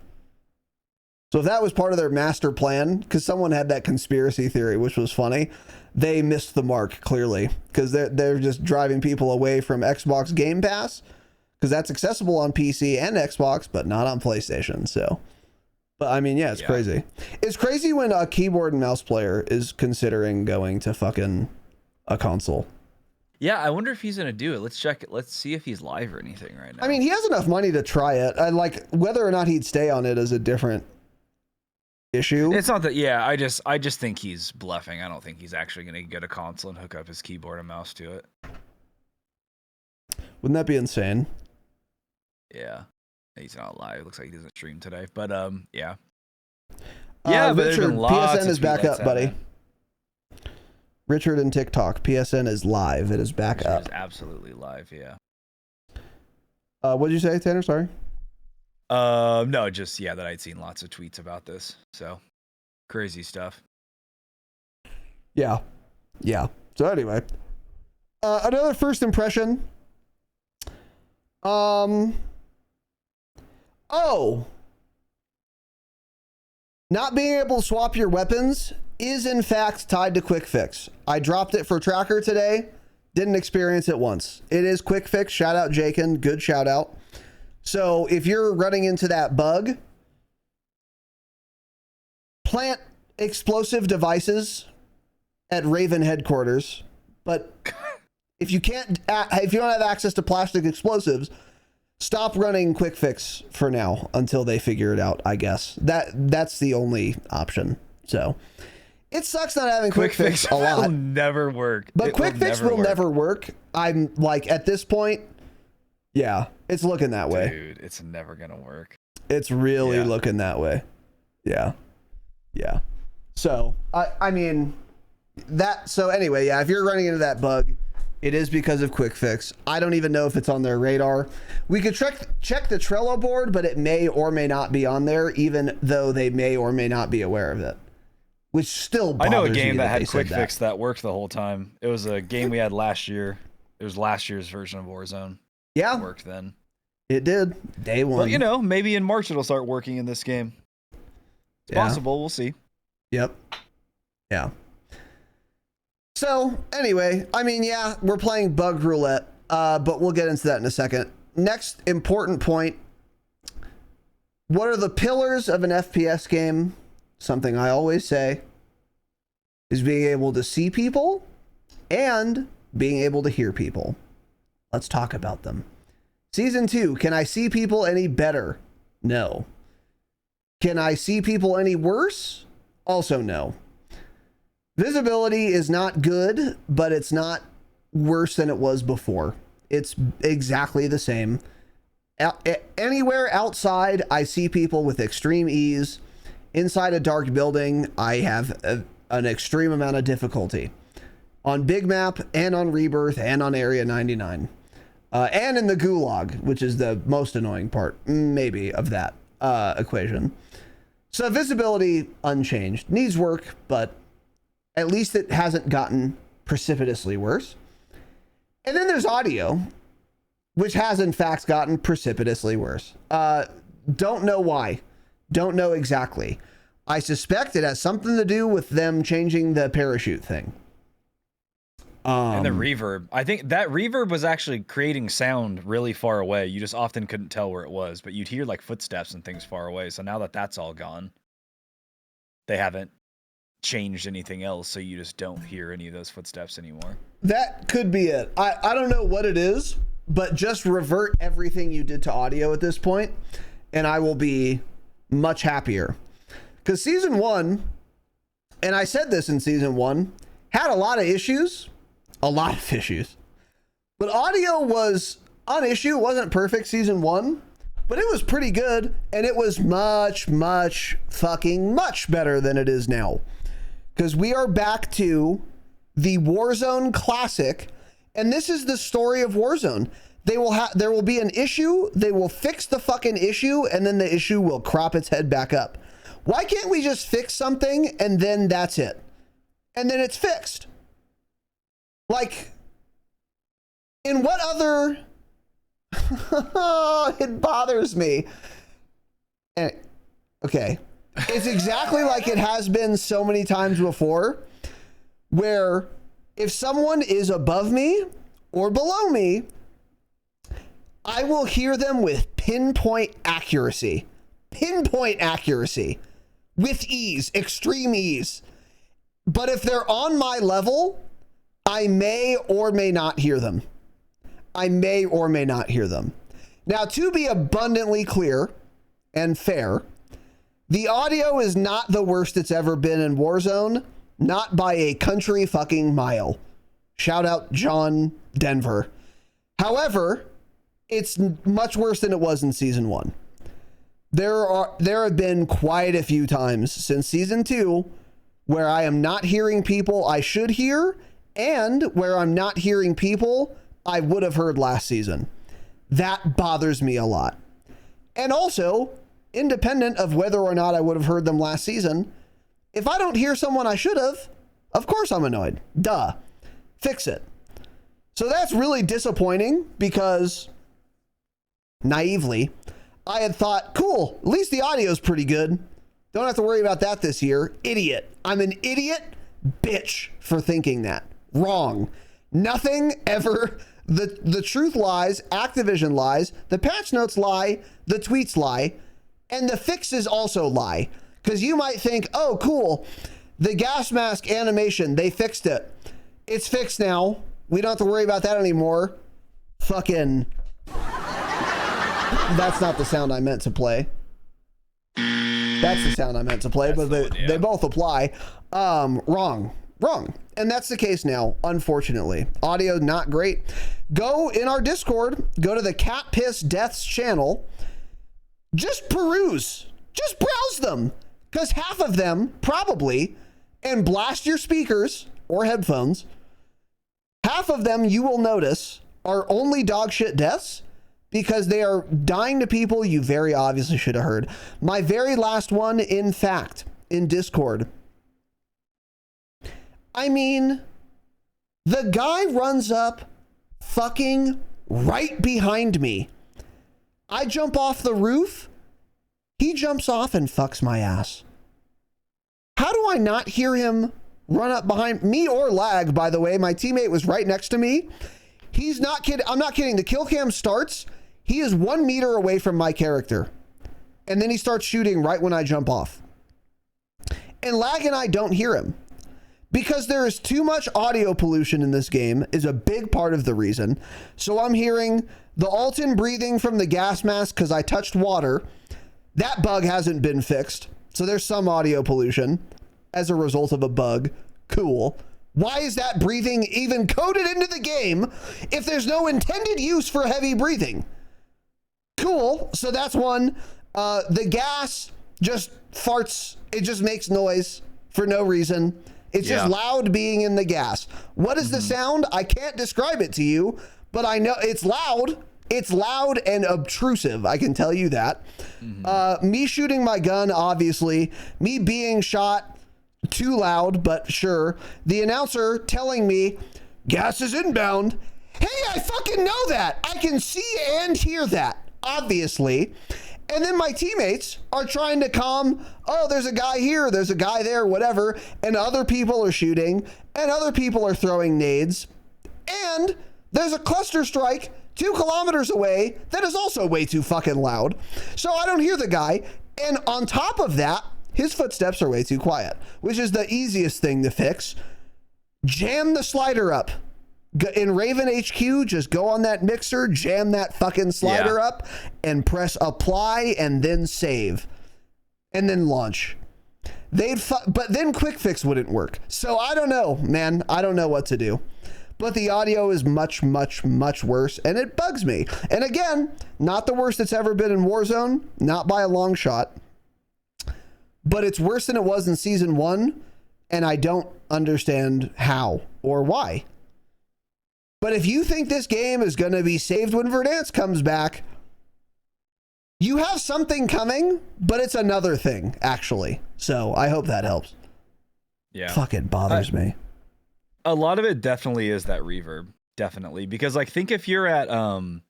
So if that was part of their master plan, because someone had that conspiracy theory, which was funny, they missed the mark, clearly, because they're just driving people away from Xbox Game Pass, because that's accessible on PC and Xbox, but not on PlayStation. So, but I mean, yeah, it's crazy. It's crazy when a keyboard and mouse player is considering going to fucking a console. Yeah, I wonder if he's gonna do it. Let's check it. Let's see if he's live or anything right now. I mean, he has enough money to try it. I like whether or not he'd stay on it is a different issue. It's not that. Yeah, I just think he's bluffing. I don't think he's actually gonna get a console and hook up his keyboard and mouse to it. Wouldn't that be insane? Yeah, he's not live. It looks like he doesn't stream today, but yeah. Yeah, but Richard, there's been lots PSN of is back up, buddy. man. Richard and TikTok, PSN is live. It is back Richard up. is absolutely live. Yeah. What did you say, Tanner? Sorry. No, just that I'd seen lots of tweets about this. So crazy stuff. Yeah. So anyway, another first impression. Not being able to swap your weapons is in fact tied to quick fix. I dropped it for tracker today. Didn't experience it once. It is quick fix. Shout out Jakin. Good shout out. So if you're running into that bug, plant explosive devices at Raven headquarters. But if you don't have access to plastic explosives, stop running quick fix for now until they figure it out, I guess. That's the only option. So it sucks not having quick fix a lot. Will never work. But quick fix will never work. I'm like, at this point, yeah, it's looking that way. Dude, it's never gonna work. It's really looking that way. Yeah. So I mean that. So anyway, if you're running into that bug, it is because of quick fix. I don't even know if it's on their radar. We could check the Trello board, but it may or may not be on there, even though they may or may not be aware of it. Which still bothers me. I know a game that had quick fix that worked the whole time. It was a game we had last year. It was last year's version of Warzone. Yeah. It worked then. It did. Day one. Well, maybe in March it'll start working in this game. It's possible. We'll see. Yep. Yeah. So anyway, I mean, we're playing bug roulette, but we'll get into that in a second. Next important point. What are the pillars of an FPS game? Something I always say is being able to see people and being able to hear people. Let's talk about them. Season 2, can I see people any better? No. Can I see people any worse? Also no. Visibility is not good, but it's not worse than it was before. It's exactly the same. Anywhere outside, I see people with extreme ease. Inside a dark building, I have an extreme amount of difficulty. on Big Map and on Rebirth and on Area 99. And in the Gulag, which is the most annoying part, maybe, of that equation. So visibility unchanged. Needs work, but at least it hasn't gotten precipitously worse. And then there's audio, which has in fact gotten precipitously worse. Don't know why. Don't know exactly. I suspect it has something to do with them changing the parachute thing. And the reverb. I think that reverb was actually creating sound really far away. You just often couldn't tell where it was, but you'd hear like footsteps and things far away. So now that that's all gone, they haven't changed anything else, so you just don't hear any of those footsteps anymore. That could be it. I don't know what it is, but just revert everything you did to audio at this point, and I will be much happier. Because season 1, and I said this in season 1, had a lot of issues. A lot of issues. But audio was an issue. It wasn't perfect season 1, but it was pretty good, and it was much, much fucking much better than it is now. Because we are back to the Warzone classic, and this is the story of Warzone. There will be an issue, they will fix the fucking issue, and then the issue will crop its head back up. Why can't we just fix something and then that's it? And then it's fixed. Like, in what other... It bothers me. Okay. It's exactly like it has been so many times before, where if someone is above me or below me, I will hear them with pinpoint accuracy. Pinpoint accuracy. With ease. Extreme ease. But if they're on my level, I may or may not hear them. I may or may not hear them. Now, to be abundantly clear and fair, the audio is not the worst it's ever been in Warzone, not by a country fucking mile. Shout out John Denver. However, it's much worse than it was in season 1. There have been quite a few times since season 2 where I am not hearing people I should hear, and where I'm not hearing people I would have heard last season. That bothers me a lot. And also, independent of whether or not I would have heard them last season, if I don't hear someone I should have, of course I'm annoyed. Duh. Fix it. So that's really disappointing because, naively, I had thought, cool, at least the audio's pretty good. Don't have to worry about that this year. Idiot. I'm an idiot bitch for thinking that. Wrong. Nothing ever. The truth lies, Activision lies, the patch notes lie, the tweets lie, and the fixes also lie. Because you might think, oh, cool, the gas mask animation, they fixed it. It's fixed now. We don't have to worry about that anymore. Fucking... That's not the sound I meant to play. That's the sound I meant to play, but they both apply. Wrong. And that's the case now, unfortunately. Audio, not great. Go in our Discord, go to the Cat Piss Deaths channel. Just peruse. Just browse them. Because half of them, probably, and blast your speakers or headphones, half of them you will notice are only dog shit deaths because they are dying to people you very obviously should have heard. My very last one, in fact, in Discord. I mean, the guy runs up fucking right behind me. I jump off the roof. He jumps off and fucks my ass. How do I not hear him run up behind me or lag, by the way? My teammate was right next to me. He's not kidding. I'm not kidding. The kill cam starts. He is 1 meter away from my character. And then he starts shooting right when I jump off. And lag and I don't hear him. Because there is too much audio pollution in this game is a big part of the reason. So I'm hearing the Alton breathing from the gas mask because I touched water. That bug hasn't been fixed. So there's some audio pollution as a result of a bug. Cool. Why is that breathing even coded into the game if there's no intended use for heavy breathing? Cool. So that's one. The gas just farts. It just makes noise for no reason. It's just loud being in the gas. What is the sound? I can't describe it to you, but I know it's loud. It's loud and obtrusive. I can tell you that. Me shooting my gun, obviously. Me being shot, too loud, but sure. The announcer telling me, gas is inbound. Hey, I fucking know that. I can see and hear that, obviously. And then my teammates are trying to calm, oh, there's a guy here, there's a guy there, whatever. And other people are shooting, and other people are throwing nades. And there's a cluster strike 2 kilometers away that is also way too fucking loud. So I don't hear the guy. And on top of that, his footsteps are way too quiet, which is the easiest thing to fix. Jam the slider up. In Raven HQ, just go on that mixer, jam that fucking slider up, and press apply, and then save, and then launch. But then quick fix wouldn't work. So I don't know, man. I don't know what to do. But the audio is much, much, much worse, and it bugs me. And again, not the worst it's ever been in Warzone, not by a long shot. But it's worse than it was in Season 1, and I don't understand how or why. But if you think this game is going to be saved when Verdansk comes back, you have something coming, but it's another thing, actually. So I hope that helps. Yeah. Fucking bothers me. A lot of it definitely is that reverb. Definitely. Because, like, think if you're at, oh,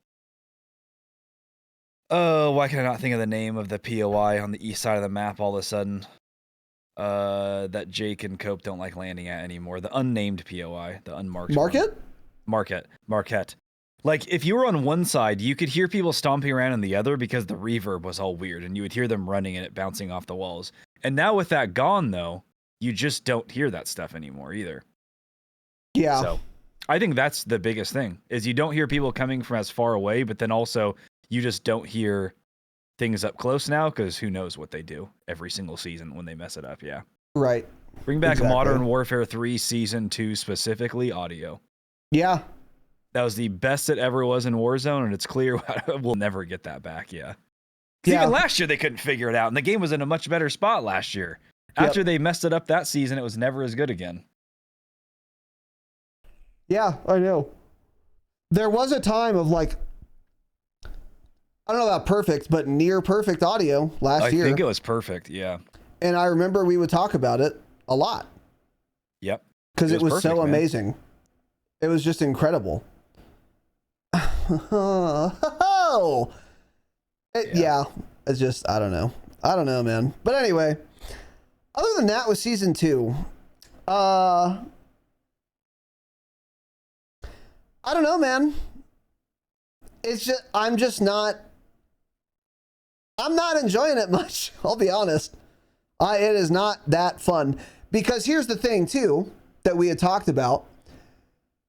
why can I not think of the name of the POI on the east side of the map all of a sudden? That Jake and Cope don't like landing at anymore. The unnamed POI, the unmarked Market? Marquette. Like, if you were on one side, you could hear people stomping around on the other because the reverb was all weird, and you would hear them running and it bouncing off the walls. And now with that gone, though, you just don't hear that stuff anymore either. Yeah. So I think that's the biggest thing, is you don't hear people coming from as far away, but then also you just don't hear things up close now, because who knows what they do every single season when they mess it up. Yeah. Right. Bring back Modern Warfare 3 Season 2 specifically, audio. Yeah. That was the best it ever was in Warzone, and it's clear we'll never get that back. Yeah. Even last year they couldn't figure it out, and the game was in a much better spot last year. After they messed it up that season, it was never as good again. Yeah, I know. There was a time of, like, I don't know about perfect, but near perfect audio last year. I think it was perfect, yeah. And I remember we would talk about it a lot. Yep. Because it was perfect, so man. Amazing. It was just incredible. Yeah, it's just, I don't know, man. But anyway, other than that with Season 2, I don't know, man. It's just, I'm not enjoying it much. I'll be honest. It is not that fun, because here's the thing too, that we had talked about.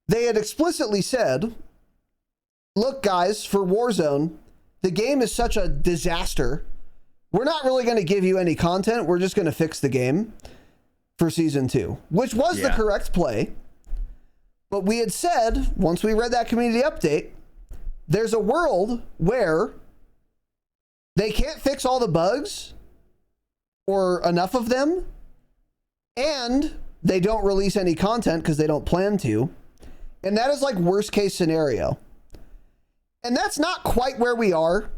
They had explicitly said, look guys, for Warzone, the game is such a disaster. We're not really going to give you any content. We're just going to fix the game for Season 2, which was the correct play. But we had said, once we read that community update, there's a world where they can't fix all the bugs or enough of them, and they don't release any content because they don't plan to. And that is like worst case scenario. And that's not quite where we are,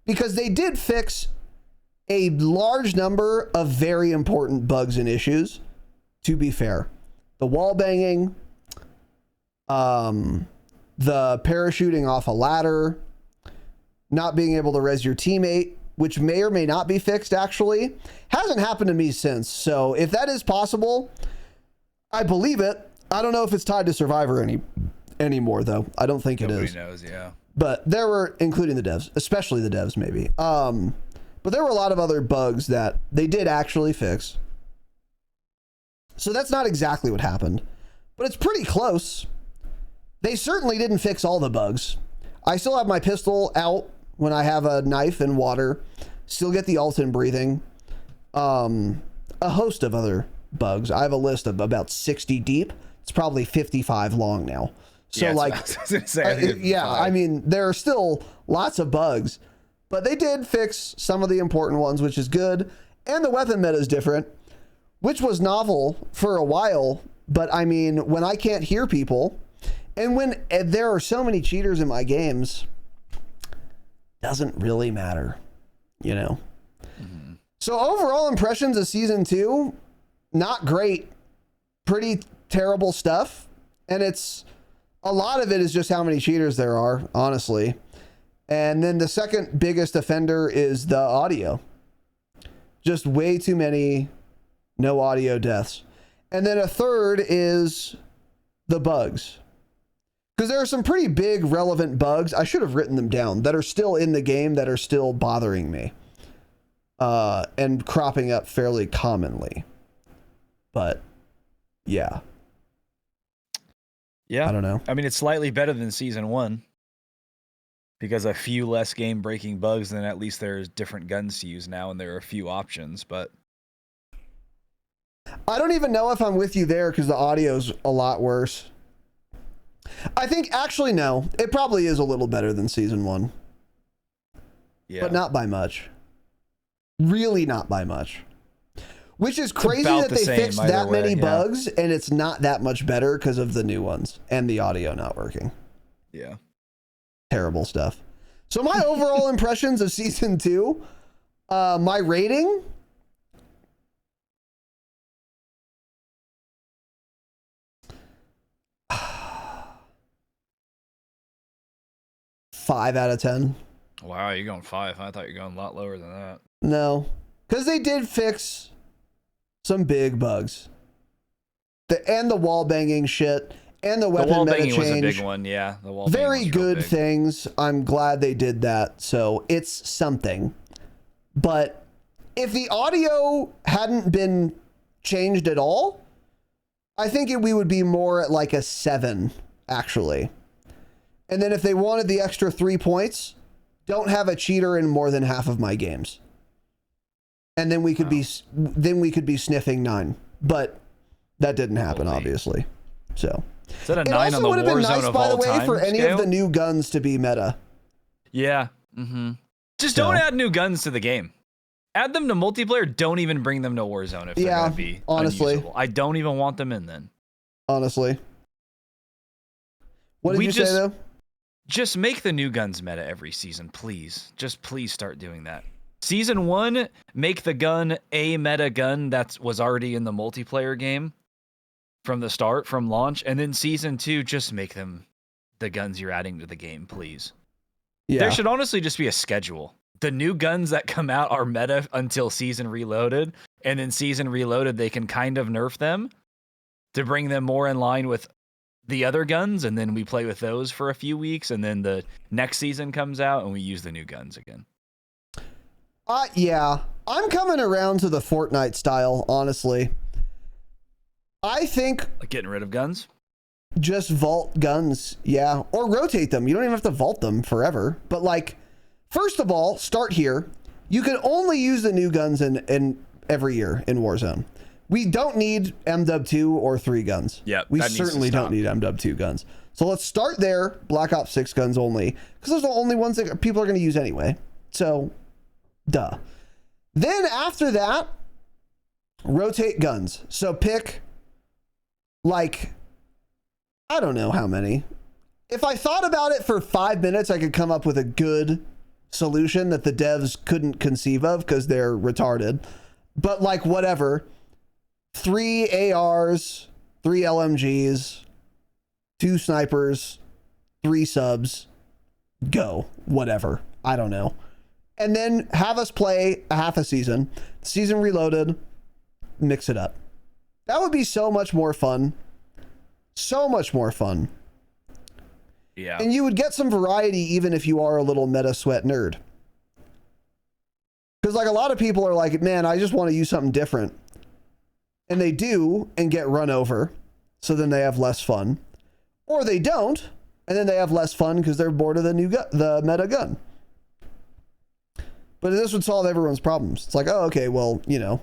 because they did fix a large number of very important bugs and issues, to be fair. The wall banging, the parachuting off a ladder, not being able to res your teammate, which may or may not be fixed, actually. Hasn't happened to me since. So if that is possible, I believe it. I don't know if it's tied to Survivor anymore, though. I don't think it is. Nobody knows, yeah. But there were, including the devs, especially the devs, maybe. But there were a lot of other bugs that they did actually fix. So that's not exactly what happened, but it's pretty close. They certainly didn't fix all the bugs. I still have my pistol out when I have a knife and water. Still get the ult and breathing. A host of other bugs. I have a list of about 60 deep. It's probably 55 long now. So yeah, like, I was gonna say, I mean, there are still lots of bugs, but they did fix some of the important ones, which is good. And the weapon meta is different, which was novel for a while. But I mean, when I can't hear people and when there are so many cheaters in my games, doesn't really matter, you know? Mm-hmm. So overall impressions of season 2, not great, pretty terrible stuff. And a lot of it is just how many cheaters there are, honestly. And then the second biggest offender is the audio. Just way too many no audio deaths. And then a third is the bugs. Because there are some pretty big relevant bugs, I should have written them down, that are still in the game that are still bothering me. And cropping up fairly commonly. But, yeah. Yeah. I don't know. I mean, it's slightly better than season 1. Because a few less game-breaking bugs, then at least there's different guns to use now, and there are a few options, but... I don't even know if I'm with you there, because the audio's a lot worse. I think, actually, no. It probably is a little better than season 1. Yeah. But not by much. Really not by much. Which is crazy that they fixed that many bugs, and it's not that much better because of the new ones, and the audio not working. Yeah. Terrible stuff. So my overall impressions of season 2, my rating, five out of 10. Wow, you're going 5. I thought you were going a lot lower than that. No, because they did fix some big bugs. And the wall banging shit. And the weapon meta change was a big one, yeah. The wall very good big. things. I'm glad they did that. So it's something. But if the audio hadn't been changed at all, I think we would be more at like a 7, actually. And then if they wanted the extra 3 points, don't have a cheater in more than half of my games. And then we could be sniffing 9. But that didn't happen, obviously. So. Is that a 9 on the Warzone of all time? By the way, for any of the new guns to be meta. Yeah. Mm-hmm. Just don't add new guns to the game. Add them to multiplayer. Don't even bring them to Warzone if they're going to be unusable. I don't even want them in then. Honestly. What did you say, though? Just make the new guns meta every season, please. Just please start doing that. Season 1, make the gun a meta gun that was already in the multiplayer game. From the start, from launch, and then season 2, just make them the guns you're adding to the game, please. Yeah. There should honestly just be a schedule. The new guns that come out are meta until season reloaded, and then season reloaded, they can kind of nerf them to bring them more in line with the other guns, and then we play with those for a few weeks, and then the next season comes out, and we use the new guns again. Yeah. I'm coming around to the Fortnite style, honestly. I think... Like getting rid of guns? Just vault guns, yeah. Or rotate them. You don't even have to vault them forever. But, like, first of all, start here. You can only use the new guns in every year in Warzone. We don't need MW 2 or 3 guns. Yeah, we certainly don't need MW 2 guns. So let's start there. Black Ops 6 guns only. Because those are the only ones that people are going to use anyway. So, duh. Then after that, rotate guns. So pick... Like, I don't know how many. If I thought about it for 5 minutes, I could come up with a good solution that the devs couldn't conceive of because they're retarded. But like, whatever. 3 ARs, 3 LMGs, 2 snipers, 3 subs, go. Whatever. I don't know. And then have us play a half a season. Season reloaded. Mix it up. That would be so much more fun. So much more fun. Yeah. And you would get some variety even if you are a little meta sweat nerd. Because like a lot of people are like, man, I just want to use something different. And they do and get run over. So then they have less fun. Or they don't. And then they have less fun because they're bored of the meta gun. But this would solve everyone's problems. It's like, oh, okay, well, you know.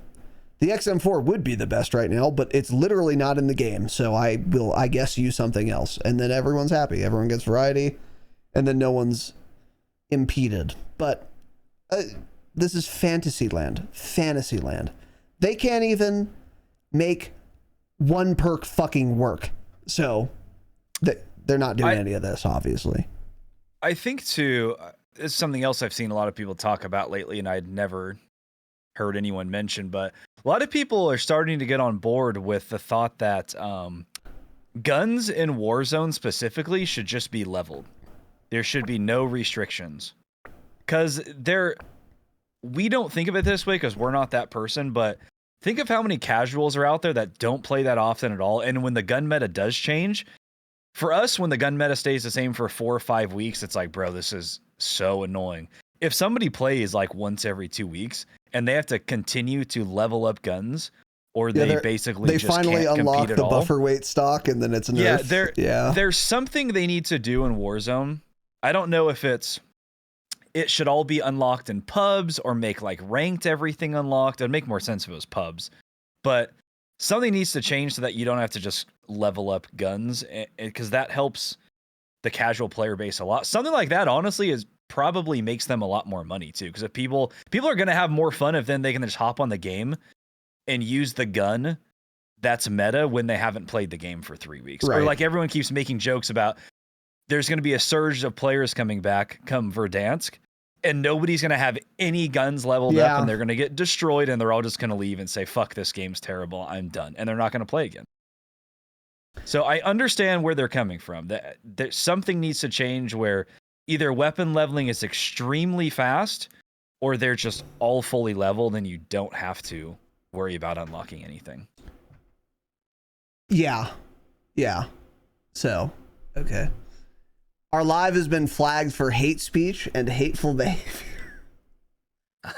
The XM4 would be the best right now, but it's literally not in the game. So I will, I guess, use something else. And then everyone's happy. Everyone gets variety. And then no one's impeded. But this is Fantasyland. Fantasyland. They can't even make one perk fucking work. So they're not doing any of this, obviously. I think too, it's something else I've seen a lot of people talk about lately, and I'd never heard anyone mention, but a lot of people are starting to get on board with the thought that guns in Warzone specifically should just be leveled. There should be no restrictions. Because we don't think of it this way because we're not that person, but think of how many casuals are out there that don't play that often at all. And when the gun meta does change, for us, when the gun meta stays the same for 4 or 5 weeks, it's like, bro, this is so annoying. If somebody plays like once every 2 weeks and they have to continue to level up guns, or they basically just finally can't unlock compete at the all. Buffer weight stock and then it's nerfed. There's something they need to do in Warzone. I don't know if it should all be unlocked in pubs or make like ranked everything unlocked. It'd make more sense if it was pubs, but something needs to change so that you don't have to just level up guns, because that helps the casual player base a lot. Something like that, honestly, probably makes them a lot more money too. Because if people are going to have more fun if then they can just hop on the game and use the gun that's meta when they haven't played the game for 3 weeks. Right. Or like everyone keeps making jokes about, there's going to be a surge of players coming back come Verdansk, and nobody's going to have any guns leveled up, and they're going to get destroyed, and they're all just going to leave and say, fuck, this game's terrible, I'm done. And they're not going to play again. So I understand where they're coming from. Something needs to change where either weapon leveling is extremely fast, or they're just all fully leveled and you don't have to worry about unlocking anything. Yeah. So, okay. Our live has been flagged for hate speech and hateful behavior.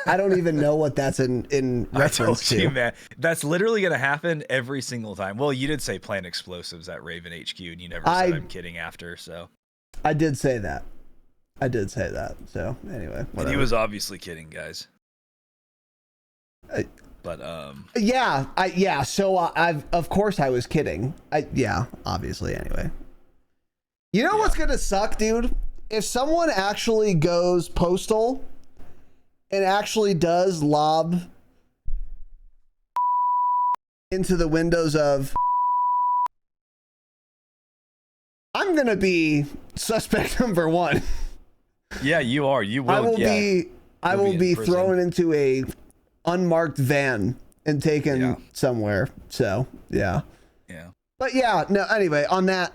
I don't even know what that's in reference to. You, man, that's literally going to happen every single time. Well, you did say plant explosives at Raven HQ, and you never said I'm kidding after, so. I did say that. So, anyway. Whatever. And he was obviously kidding, guys. But so of course I was kidding. Obviously, anyway. You know what's gonna suck, dude? If someone actually goes postal and actually does lob into the windows of, I'm gonna be suspect number one. Yeah, you are. You will. I will be thrown into a unmarked van and taken somewhere. So yeah. But anyway, on that.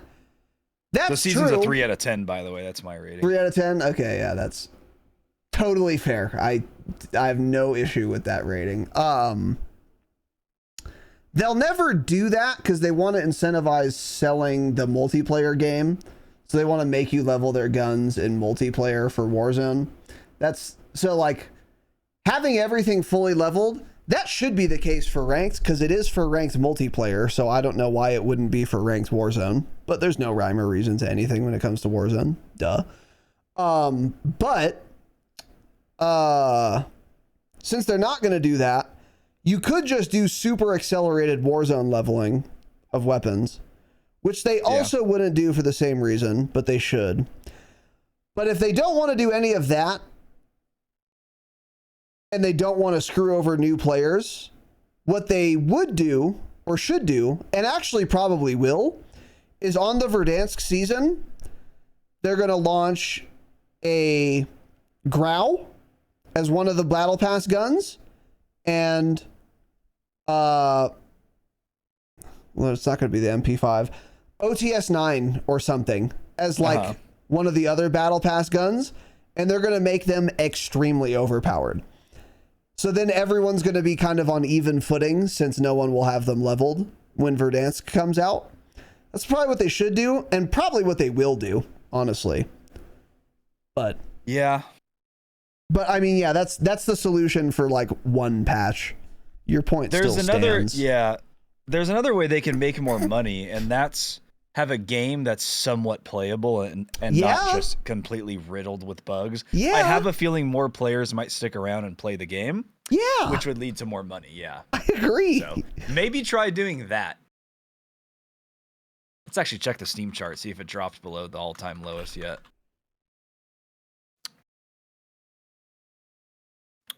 The season's true. A 3 out of 10, by the way. That's my rating. 3 out of 10? Okay, yeah, that's totally fair. I have no issue with that rating. They'll never do that because they want to incentivize selling the multiplayer game. So they want to make you level their guns in multiplayer for Warzone. So like having everything fully leveled, that should be the case for ranked, because it is for ranked multiplayer, so I don't know why it wouldn't be for ranked Warzone. But there's no rhyme or reason to anything when it comes to Warzone. Duh. But since they're not going to do that, you could just do super accelerated Warzone leveling of weapons, which they also wouldn't do for the same reason, but they should. But if they don't want to do any of that, and they don't want to screw over new players, what they would do, or should do, and actually probably will, is on the Verdansk season, they're going to launch a Grau as one of the Battle Pass guns, and, well, it's not going to be the MP5, OTS-9 or something, as like one of the other Battle Pass guns, and they're going to make them extremely overpowered. So then everyone's going to be kind of on even footing since no one will have them leveled when Verdansk comes out. That's probably what they should do, and probably what they will do, honestly. But I mean, that's the solution for like one patch. Your point still stands. There's another way they can make more money, and that's have a game that's somewhat playable and not just completely riddled with bugs. I have a feeling more players might stick around and play the game. Which would lead to more money. I agree. So maybe try doing that. Let's actually check the Steam chart, see if it dropped below the all-time lowest yet.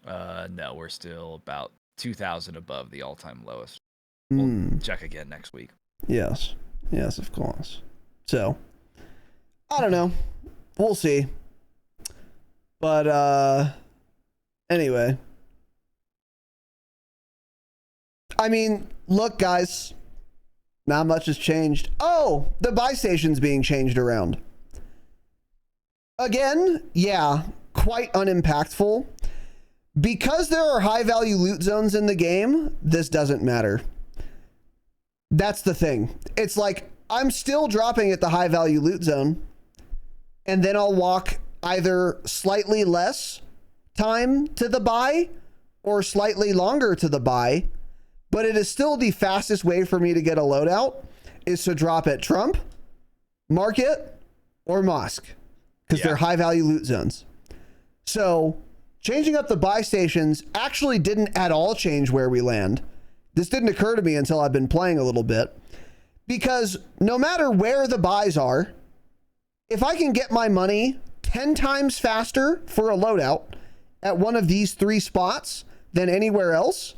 No, we're still about 2,000 above the all-time lowest. We'll check again next week. Yes. Yes, of course. So, I don't know. We'll see. But, anyway. I mean, look, guys. Not much has changed. Oh, the buy station's being changed around. Again, yeah, quite unimpactful. Because there are high-value loot zones in the game, this doesn't matter. That's the thing. It's like, I'm still dropping at the high-value loot zone, and then I'll walk either slightly less time to the buy or slightly longer to the buy, but it is still the fastest way for me to get a loadout is to drop at Trump, Market, or Mosque, because they're high-value loot zones. So changing up the buy stations actually didn't at all change where we land. This didn't occur to me until I've been playing a little bit, because no matter where the buys are, if I can get my money 10 times faster for a loadout at one of these 3 spots than anywhere else,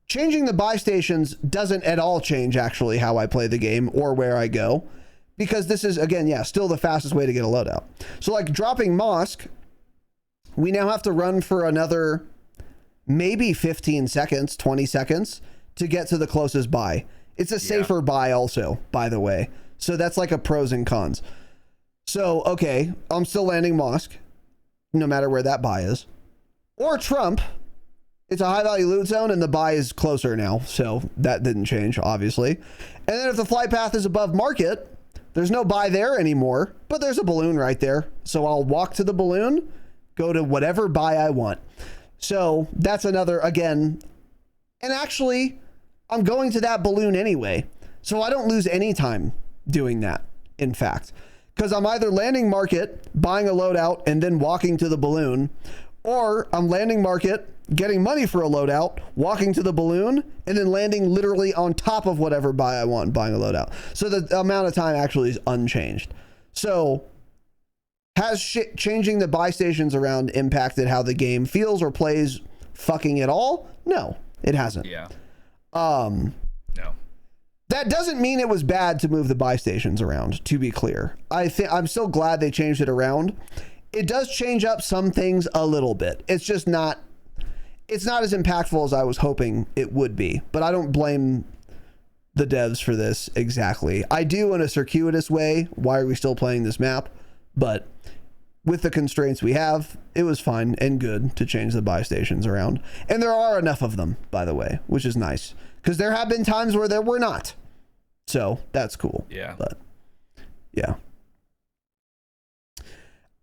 changing the buy stations doesn't at all change actually how I play the game or where I go, because this is, again, still the fastest way to get a loadout. So like dropping Mosque, we now have to run for another maybe 15 seconds, 20 seconds to get to the closest buy. It's a safer buy also, by the way. So that's like a pros and cons. So, okay, I'm still landing Mosque, no matter where that buy is. Or Trump. It's a high-value loot zone, and the buy is closer now, so that didn't change, obviously. And then if the flight path is above Market, there's no buy there anymore, but there's a balloon right there. So I'll walk to the balloon, go to whatever buy I want. So that's another, again, and actually, I'm going to that balloon anyway, so I don't lose any time doing that, in fact. Because I'm either landing Market, buying a loadout, and then walking to the balloon, or I'm landing Market, getting money for a loadout, walking to the balloon, and then landing literally on top of whatever buy I want, buying a loadout. So the amount of time actually is unchanged. So has changing the buy stations around impacted how the game feels or plays fucking at all? No, it hasn't. Yeah. No. That doesn't mean it was bad to move the buy stations around, to be clear. I'm still glad they changed it around. It does change up some things a little bit. It's just not, it's not as impactful as I was hoping it would be, but I don't blame the devs for this exactly. I do in a circuitous way. Why are we still playing this map? But with the constraints we have, it was fine and good to change the buy stations around. And there are enough of them, by the way, which is nice. Because there have been times where there were not. So that's cool. Yeah. But yeah.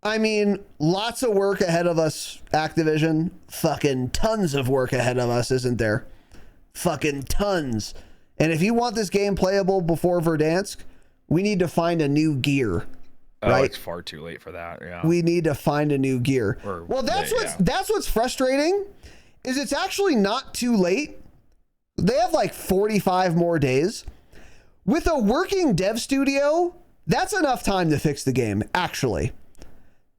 I mean, lots of work ahead of us, Activision. Fucking tons of work ahead of us, isn't there? Fucking tons. And if you want this game playable before Verdansk, we need to find a new gear. Right? It's far too late for that. Yeah. We need to find a new gear. Well, that's what's frustrating, is it's actually not too late. They have like 45 more days. With a working dev studio, that's enough time to fix the game, actually.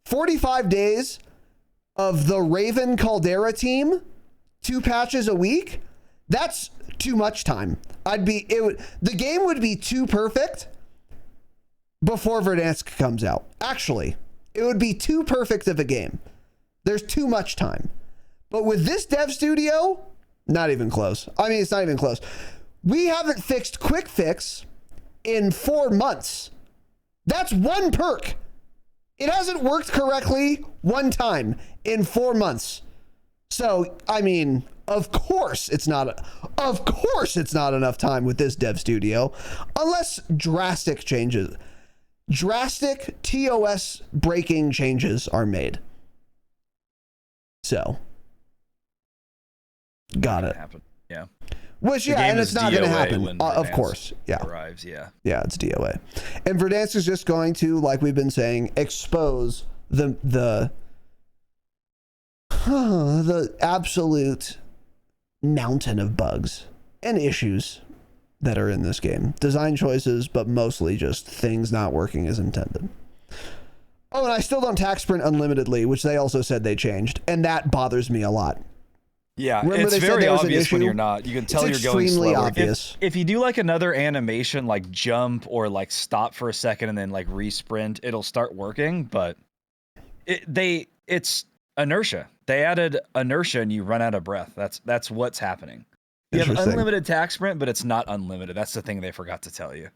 45 days of the Raven Caldera team, 2 patches a week, that's too much time. The game would be too perfect before Verdansk comes out. Actually, it would be too perfect of a game. There's too much time. But with this dev studio, not even close. I mean, it's not even close. We haven't fixed Quick Fix in 4 months. That's one perk. It hasn't worked correctly one time in 4 months. So, I mean, of course it's not enough time with this dev studio, unless drastic TOS breaking changes are made. So, got it. Yeah. Which, yeah, and it's not going to happen, of course. Yeah. Arrives, yeah. Yeah, it's DOA. And Verdansk is just going to, like we've been saying, expose the absolute mountain of bugs and issues that are in this game. Design choices, but mostly just things not working as intended. Oh, and I still don't tax sprint unlimitedly, which they also said they changed, and that bothers me a lot. Yeah, Remember it's they said very there was an obvious when issue? you're not. You can tell It's you're going extremely slower. obvious. If you do like another animation, like jump or like stop for a second and then like resprint, it'll start working. But it's inertia. They added inertia and you run out of breath. That's what's happening. You have unlimited tack sprint, but it's not unlimited. That's the thing they forgot to tell you.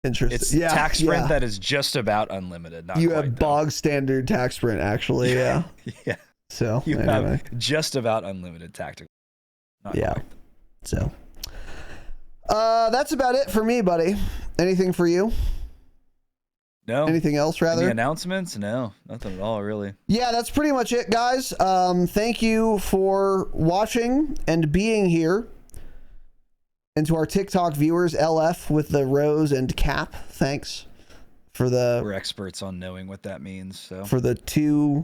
Interesting. It's tack sprint that is just about unlimited. Not you quite, have bog standard tack sprint, actually. Yeah. Yeah. So You anyway. have just about unlimited tactical. Not Yeah. quite. So that's about it for me, buddy. Anything for you? No. Anything else, rather? Any announcements? No, nothing at all, really. Yeah, that's pretty much it, guys. Thank you for watching and being here. And to our TikTok viewers, LF with the rose and cap, thanks for the... We're experts on knowing what that means, so... For the two...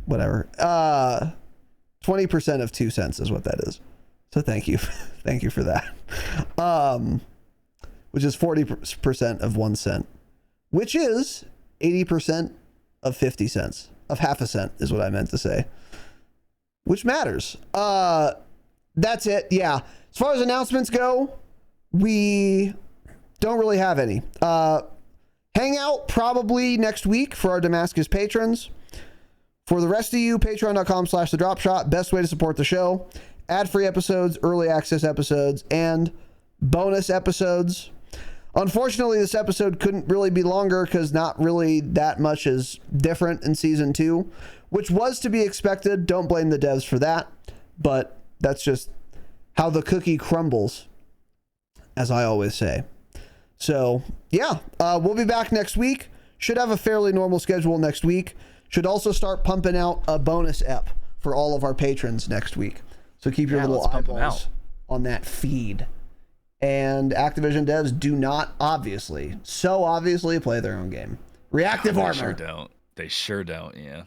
Whatever. 20% of 2 cents is what that is. So thank you. Thank you for that. Which is 40% of 1 cent. Which is 80% of 50 cents. Of half a cent is what I meant to say. Which matters. That's it. Yeah. As far as announcements go, we don't really have any. Hangout probably next week for our Damascus patrons. For the rest of you, patreon.com/thedropshot. Best way to support the show. Ad-free episodes, early access episodes, and bonus episodes. Unfortunately, this episode couldn't really be longer because not really that much is different in season 2, which was to be expected. Don't blame the devs for that, but that's just how the cookie crumbles, as I always say. So, yeah, we'll be back next week. Should have a fairly normal schedule next week. Should also start pumping out a bonus ep for all of our patrons next week. So keep your little eyeballs on that feed. And Activision devs do not obviously play their own game. Reactive armor. They sure don't. They sure don't, yeah.